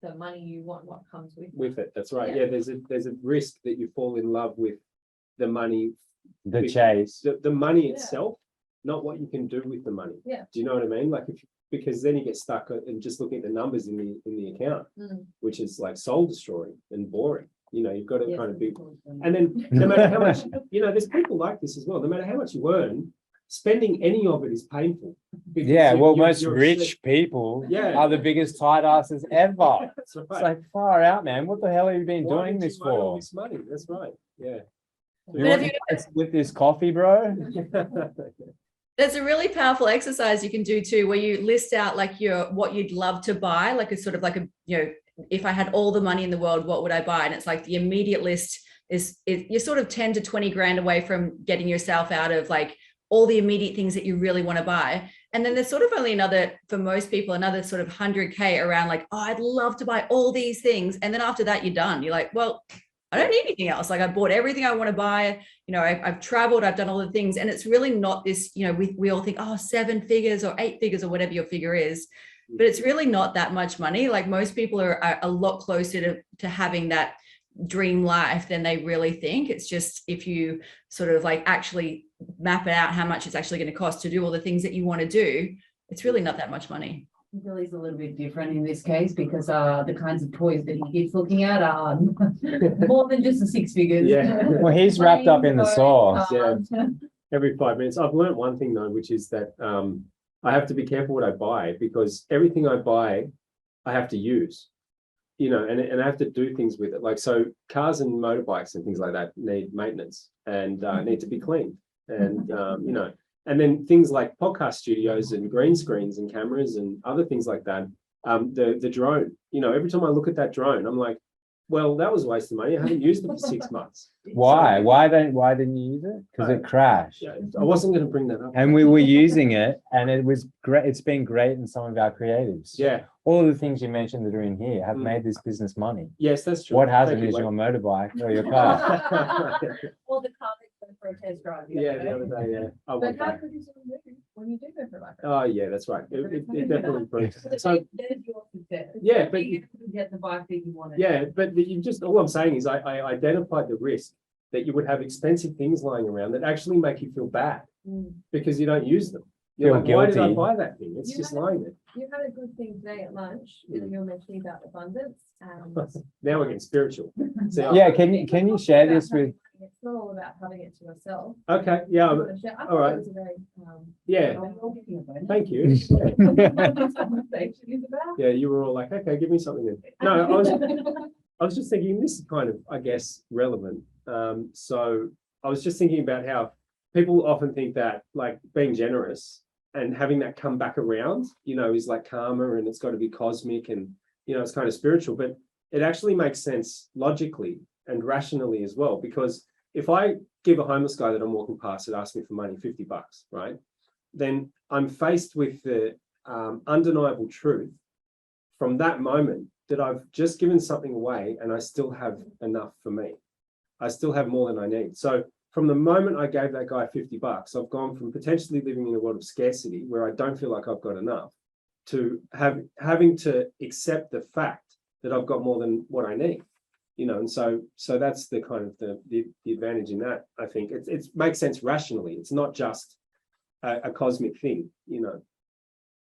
the money, you want what comes with it. That's right. Yeah, there's a risk that you fall in love with the money, the chase, the money itself, not what you can do with the money. Yeah. Do you know what I mean? Like because then you get stuck in just looking at the numbers in the account, which is like soul destroying and boring. You know, you've got to kind of be, and then no matter how much, you know, there's people like this as well. No matter how much you earn, spending any of it is painful. because Yeah, you- well, you're- most you're rich people Yeah. are the biggest tight asses ever. That's right. It's like far out, man. What the hell have you been Why doing did you this earn all for? this money? That's right. Yeah. You But want have to split this coffee, bro? There's a really powerful exercise you can do too, where you list out like what you'd love to buy, like a sort of like a, if I had all the money in the world, what would I buy? And it's like the immediate list you're sort of 10 to 20 grand away from getting yourself out of like all the immediate things that you really want to buy. And then there's sort of only for most people, another sort of 100K around like, oh, I'd love to buy all these things. And then after that, you're done. You're like, well, I don't need anything else. Like I bought everything I want to buy. I've traveled, I've done all the things. And it's really not this, we all think, oh, 7 figures or 8 figures or whatever your figure is. But it's really not that much money. Like most people are a lot closer to having that dream life than they really think. It's just if you sort of like actually map it out how much it's actually going to cost to do all the things that you want to do, it's really not that much money. Billy's a little bit different in this case because the kinds of toys that he keeps looking at are more than just the 6 figures. Yeah. Well, he's wrapped up in the sauce. Yeah. Every 5 minutes. I've learned one thing though, which is that I have to be careful what I buy because everything I buy, I have to use, and I have to do things with it. Like, so cars and motorbikes and things like that need maintenance and need to be cleaned. And, and then things like podcast studios and green screens and cameras and other things like that. The drone, every time I look at that drone, I'm like, well, that was a waste of money. I haven't used it for 6 months. Why? Why didn't you use it? Because it crashed. Yeah, I wasn't going to bring that up. And we were using it, and it was great. It's been great in some of our creatives. Yeah. All of the things you mentioned that are in here have Mm. made this business money. Yes, that's true. What hasn't Thank is you, your Wade. motorbike or your car. Well, the car that went for a test drive. Yeah, the other day, yeah. I But want how that. could you sort of move when you do go for a bike ride? Oh, yeah, that's right. It definitely improves. So So, there's your success. Yeah, but you get the bike that you wanted. yeah, but all I'm saying is I identified the risk that you would have expensive things lying around that actually make you feel bad Mm. because you don't use them. You're Feel like, why did I guilty. buy that thing? It's You just had- lying there. You had a good thing today at lunch. You were mentioning about abundance and Now we're getting spiritual. See, Yeah, can you share this with? It's not all about having it to yourself. Okay, yeah, You wanna share- I all thought right. it was a very, yeah. Thank you. Yeah, you were all like, okay, give me something then. No, I was just thinking this is kind of, I guess, relevant. So I was just thinking about how people often think that like being generous and having that come back around, is like karma and it's got to be cosmic and, it's kind of spiritual, but it actually makes sense logically and rationally as well. Because if I give a homeless guy that I'm walking past that asks me for money, $50, right? Then I'm faced with the undeniable truth from that moment that I've just given something away and I still have enough for me. I still have more than I need. So from the moment I gave that guy $50, I've gone from potentially living in a world of scarcity where I don't feel like I've got enough to having to accept the fact that I've got more than what I need. And so that's the kind of the advantage in that. I think it makes sense rationally. It's not just a cosmic thing,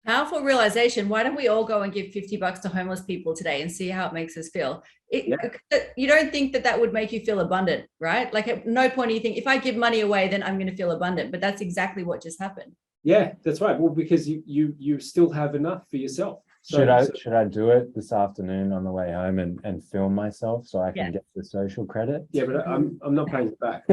Powerful realization. Why don't we all go and give $50 to homeless people today and see how it makes us feel? You don't think that would make you feel abundant, right? Like at no point do you think if I give money away, then I'm going to feel abundant. But that's exactly what just happened. Yeah, that's right. Well, because you still have enough for yourself. So, Should I do it this afternoon on the way home and film myself so I can get the social credit? Yeah, but I'm not paying it back.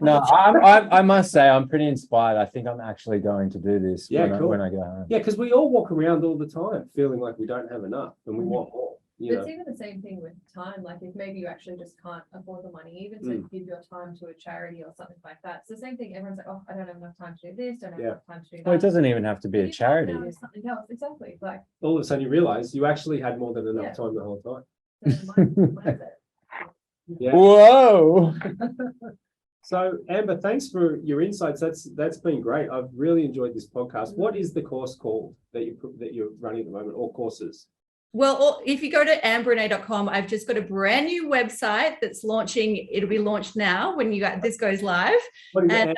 No, I must say I'm pretty inspired. I think I'm actually going to do this Cool. when I go home. Yeah, because we all walk around all the time feeling like we don't have enough and we want more. It's even the same thing with time. Like if maybe you actually just can't afford the money, even to give your time to a charity or something like that. It's the same thing. Everyone's like, oh, I don't have enough time to do this. Don't have enough time to do that. Well, it doesn't even have to be a You can't charity. now do something else. Exactly. Like All of a sudden you realize you actually had more than enough Yeah. time the whole time. mindset. Yeah. Whoa. So Amber, thanks for your insights. That's been great. I've really enjoyed this podcast. What is the course called that you're running at the moment, or courses? Well, if you go to amberrenae.com, I've just got a brand new website that's launching. It'll be launched now when this goes live. What is And, it?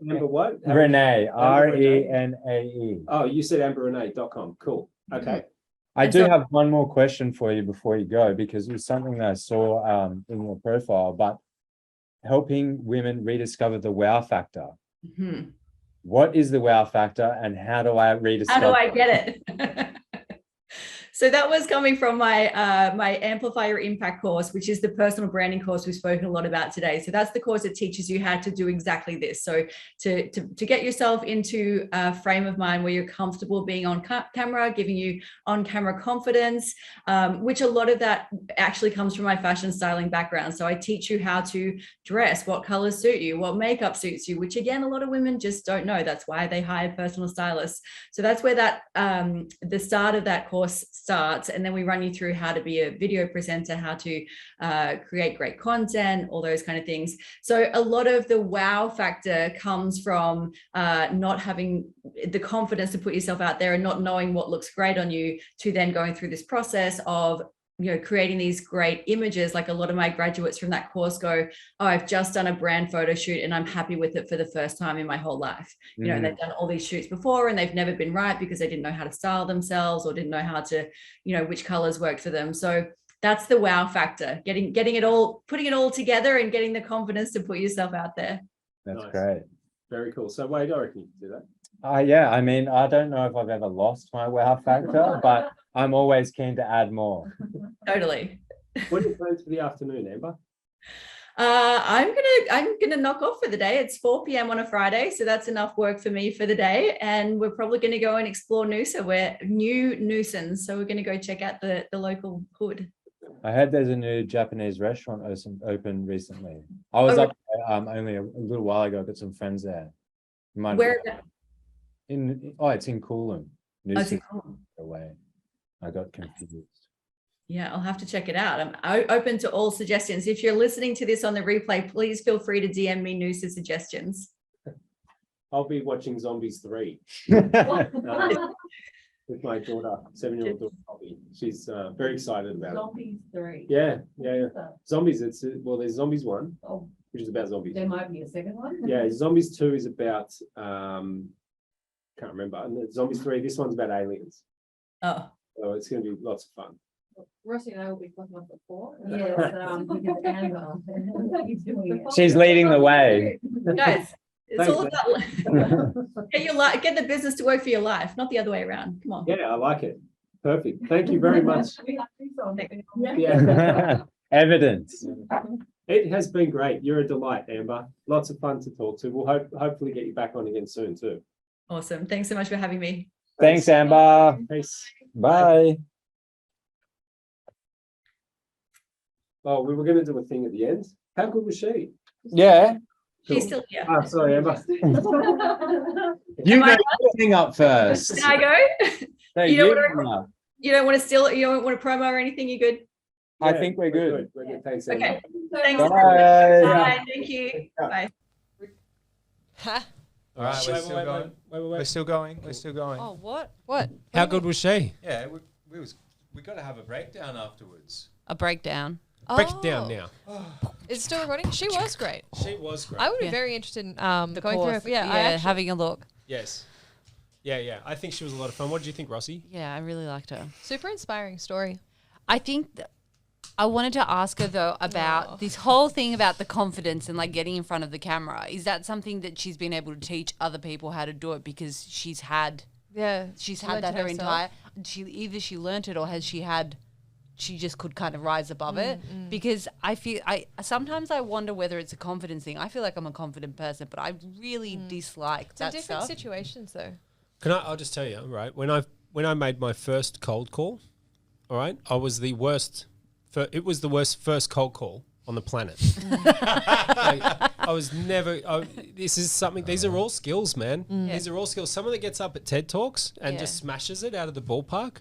Amber what? Renae, Amber Renae. Renae. Oh, you said amberrenae.com. Cool. Okay. I And do so- have one more question for you before you go, because it was something that I saw in your profile, but helping women rediscover the wow factor. Mhm. What is the wow factor and how do I rediscover? How do I get it? So that was coming from my my Amplify Your Impact course, which is the personal branding course we've spoken a lot about today. So that's the course that teaches you how to do exactly this. So to get yourself into a frame of mind where you're comfortable being on camera, giving you on-camera confidence, which a lot of that actually comes from my fashion styling background. So I teach you how to dress, what colors suit you, what makeup suits you, which again, a lot of women just don't know. That's why they hire personal stylists. So that's where that the start of that course starts, and then we run you through how to be a video presenter, how to create great content, all those kind of things. So a lot of the wow factor comes from not having the confidence to put yourself out there and not knowing what looks great on you, to then going through this process of creating these great images. Like a lot of my graduates from that course go, oh, I've just done a brand photo shoot and I'm happy with it for the first time in my whole life. And they've done all these shoots before and they've never been right because they didn't know how to style themselves or didn't know how to, which colors worked for them. So that's the wow factor, getting it all, putting it all together and getting the confidence to put yourself out there. That's Nice. great. Very cool. So Wade, I reckon you can do that. Yeah, I mean, I don't know if I've ever lost my wow factor, but I'm always keen to add more. Totally. What are your plans for the afternoon, Amber? I'm gonna knock off for the day. It's 4 p.m. on a Friday, so that's enough work for me for the day. And we're probably gonna go and explore Noosa. We're new Noosans, so we're gonna go check out the local hood. I heard there's a new Japanese restaurant opened recently. I was up there, only a little while ago. Got some friends there. Where? It's in Coolum. Oh, it's in Coolum. Away. I got confused. Yeah, I'll have to check it out. I'm open to all suggestions. If you're listening to this on the replay, please feel free to DM me Noosa suggestions. I'll be watching Zombies 3 with my daughter, 7-year-old daughter. She's very excited about Zombies 3. it. Yeah. Zombies. There's Zombies 1, Oh, which is about zombies. there might be a second one. Yeah, Zombies 2 is about can't remember. And the Zombies 3, this one's about aliens. Oh, So it's going to be lots of fun. Rossi and I will be talking about the 4. Yes, because Amber keeps doing it. She's leading the way. guys, it's Thanks, all about get the business to work for your life, not the other way around. Come on. Yeah, I like it. Perfect. Thank you very much. We have two songs. Yeah. Evidence. It has been great. You're a delight, Amber. Lots of fun to talk to. We'll hopefully get you back on again soon too. Awesome. Thanks so much for having me. Thanks, Amber. Peace. Bye. Oh, we were going to do a thing at the end. How good was she? Yeah. She's still here. Ah, sorry, Amber. You Am I know thing up first. Can I go? No, You know you what are. You don't want to promo or anything? You good? I think we're good. We're good. Thanks, Amber. Okay. Thanks. Bye. Bye. Thank you. Bye. All right, we're still going. Wait. We're still going. We're still going. Oh, what? What? How good was she? Yeah, we got to have a breakdown afterwards. A breakdown. Break it down now. It's still recording. She was great. She was great. I would be Yeah. very interested in The going course. through. Yeah, I actually, having a look. Yes. Yeah. I think she was a lot of fun. What did you think, Rossi? Yeah, I really liked her. super inspiring story. I think I wanted to ask her though about this whole thing about the confidence and like getting in front of the camera. Is that something that she's been able to teach other people how to do it because she's had Yeah, that learnt it her herself. entire she learnt it or has she just could kind of rise above it? Because I sometimes I wonder whether it's a confidence thing. I feel like I'm a confident person, but I really dislike It's in that different stuff. situations though. I'll just tell you, right? When I made my first cold call, all right, I was the worst. It was the worst first cold call on the planet. I was never. This is something. These are all skills, man. These are all skills. Someone that gets up at TED Talks and Yeah. just smashes it out of the ballpark.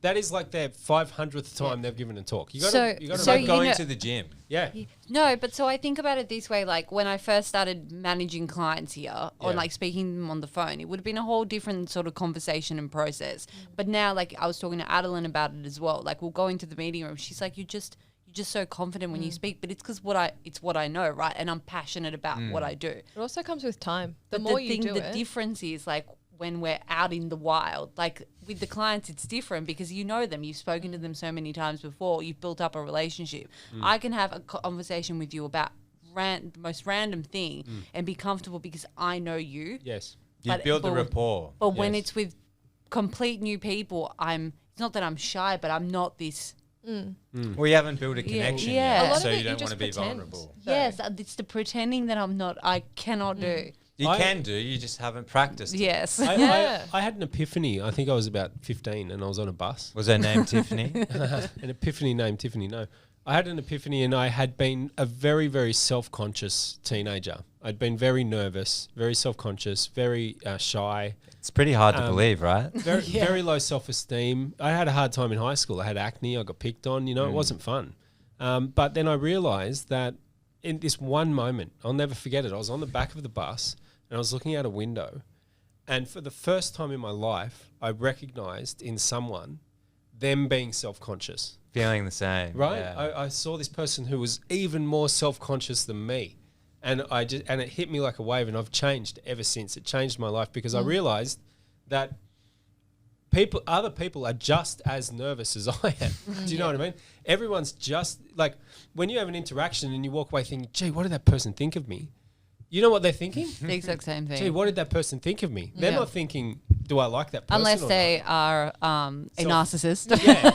that is like their 500th time they've given a talk. You got So- to, you got to, so Like you going know- to the gym. yeah. No, but so I think about it this way, like when I first started managing clients here Yeah. or like speaking to them on the phone, it would have been a whole different sort of conversation and process. But now, like I was talking to Adeline about it as well. Like we'll go into the meeting room. She's like, you're just so confident when you speak, but it's because it's what I know, right? And I'm passionate about what I do. It also comes with time. The But more you do the it, difference is like when we're out in the wild, like with the clients, it's different because you know them. You've spoken to them so many times before. You've built up a relationship. I can have a conversation with you about the most random thing and be comfortable because I know you. Yes. You But- build the but- rapport. But when Yes. it's with complete new people, it's not that I'm shy, but I'm not this. We haven't built a connection yeah. A yet, lot so of it you you don't want just to be pretend. vulnerable. Yes, it's the pretending that I cannot do. You I- can do, you just haven't practiced. it. Yes. I had an epiphany. I think I was about 15 and I was on a bus. Was her name Tiffany? An epiphany named Tiffany, no. I had an epiphany and I had been a very, very self-conscious teenager. I'd been very nervous, very self-conscious, very shy, It's pretty hard to believe, right? very low self-esteem. I had a hard time in high school. I had acne. I got picked on. It wasn't fun. But then I realized that in this one moment, I'll never forget it. I was on the back of the bus and I was looking out a window. And for the first time in my life, I recognized in someone them being self-conscious. Feeling the same. Right? Yeah. I saw this person who was even more self-conscious than me. And it hit me like a wave, and I've changed ever since. It changed my life because I realized that other people are just as nervous as I am. Do you know what I mean? Everyone's just like, when you have an interaction and you walk away thinking, gee, what did that person think of me? You know what they're thinking? The exact same thing. Gee, what did that person think of me? They're Yeah. not thinking, do I like that person? Unless or they not? are a narcissist. Yeah.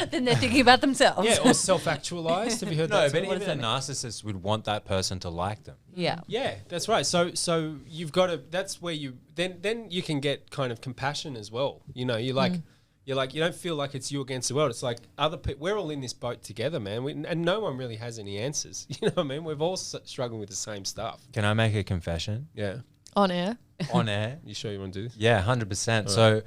Then they're thinking about themselves. Yeah, or self-actualized. Have you heard No, that? but term? even a narcissist would want that person to like them. Yeah. Yeah, that's right. So you've got to. That's where you then you can get kind of compassion as well. You know, you're like you don't feel like it's you against the world. It's like other people. We're all in this boat together, man. And no one really has any answers. You know what I mean? We've all struggling with the same stuff. Can I make a confession? Yeah. on air. On air? You sure you want to do this? Yeah, 100%. So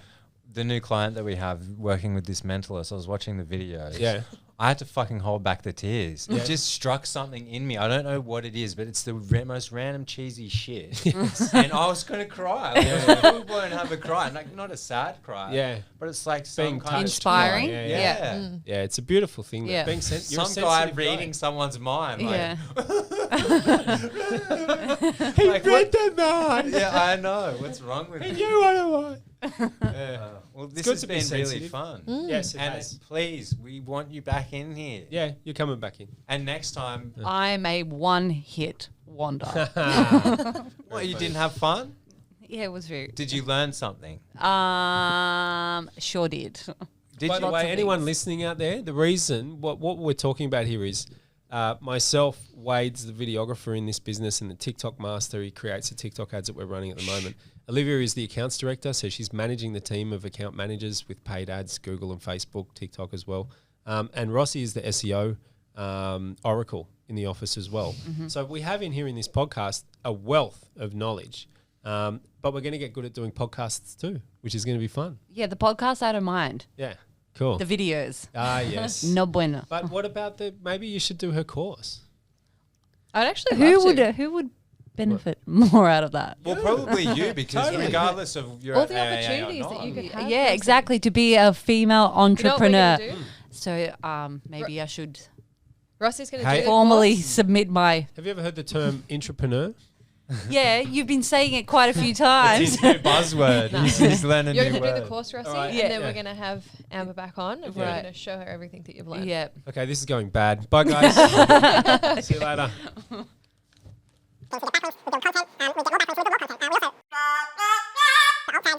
the new client that we have working with this mentalist, I was watching the videos. Yeah. I had to fucking hold back the tears. It just struck something in me. I don't know what it is, but it's the most random cheesy shit. And I was going to cry. Like, I was full blown have a cry. Like, not a sad cry. Yeah. But it's like some Being kind Inspiring. of Yeah, Yeah. yeah. Yeah, it's a beautiful thing. Yeah. Being you're a Some guy sensitive reading someone's mind. Like, Yeah. He like, read that man. Yeah, I know. What's wrong with me? You want Well, this good has to be been really sensitive. fun. Yes, it And has. please, we want you back in here. Yeah, you're coming back in. And next time, I'm a one-hit wonder. what, you didn't have fun? Yeah, it was very. Did you learn something? Sure did. Did By you? the way, of anyone things. listening out there, the reason what we're talking about here is myself, Wade's the videographer in this business and the TikTok master. He creates the TikTok ads that we're running at the moment. Olivia is the accounts director, so she's managing the team of account managers with paid ads, Google and Facebook, TikTok as well. And Rossi is the SEO oracle in the office as well. So we have in here in this podcast a wealth of knowledge. But we're going to get good at doing podcasts too, which is going to be fun. Yeah, the podcast I don't mind. Yeah, cool. The videos. Yes. No bueno. But what about maybe you should do her course. I'd actually love to. Who would benefit more out of that? Well, probably you, because Totally. regardless of your All the AIA or opportunities not, that you could have. Yeah, exactly. To be a female You know what we're entrepreneur. gonna do? So maybe I should Rossi's going to Hey. do the formally course. submit my. Have you ever heard the term entrepreneur? Yeah, you've been saying it quite a few it's times. his new buzzword. He's learning You're a new going to do the word. course, Rossi, Alright. and Yeah. then Yeah. we're going to have Amber back on, and we're Right. going to show her everything that you've learned. Yeah. Okay, this is going bad. Bye, guys. See you later.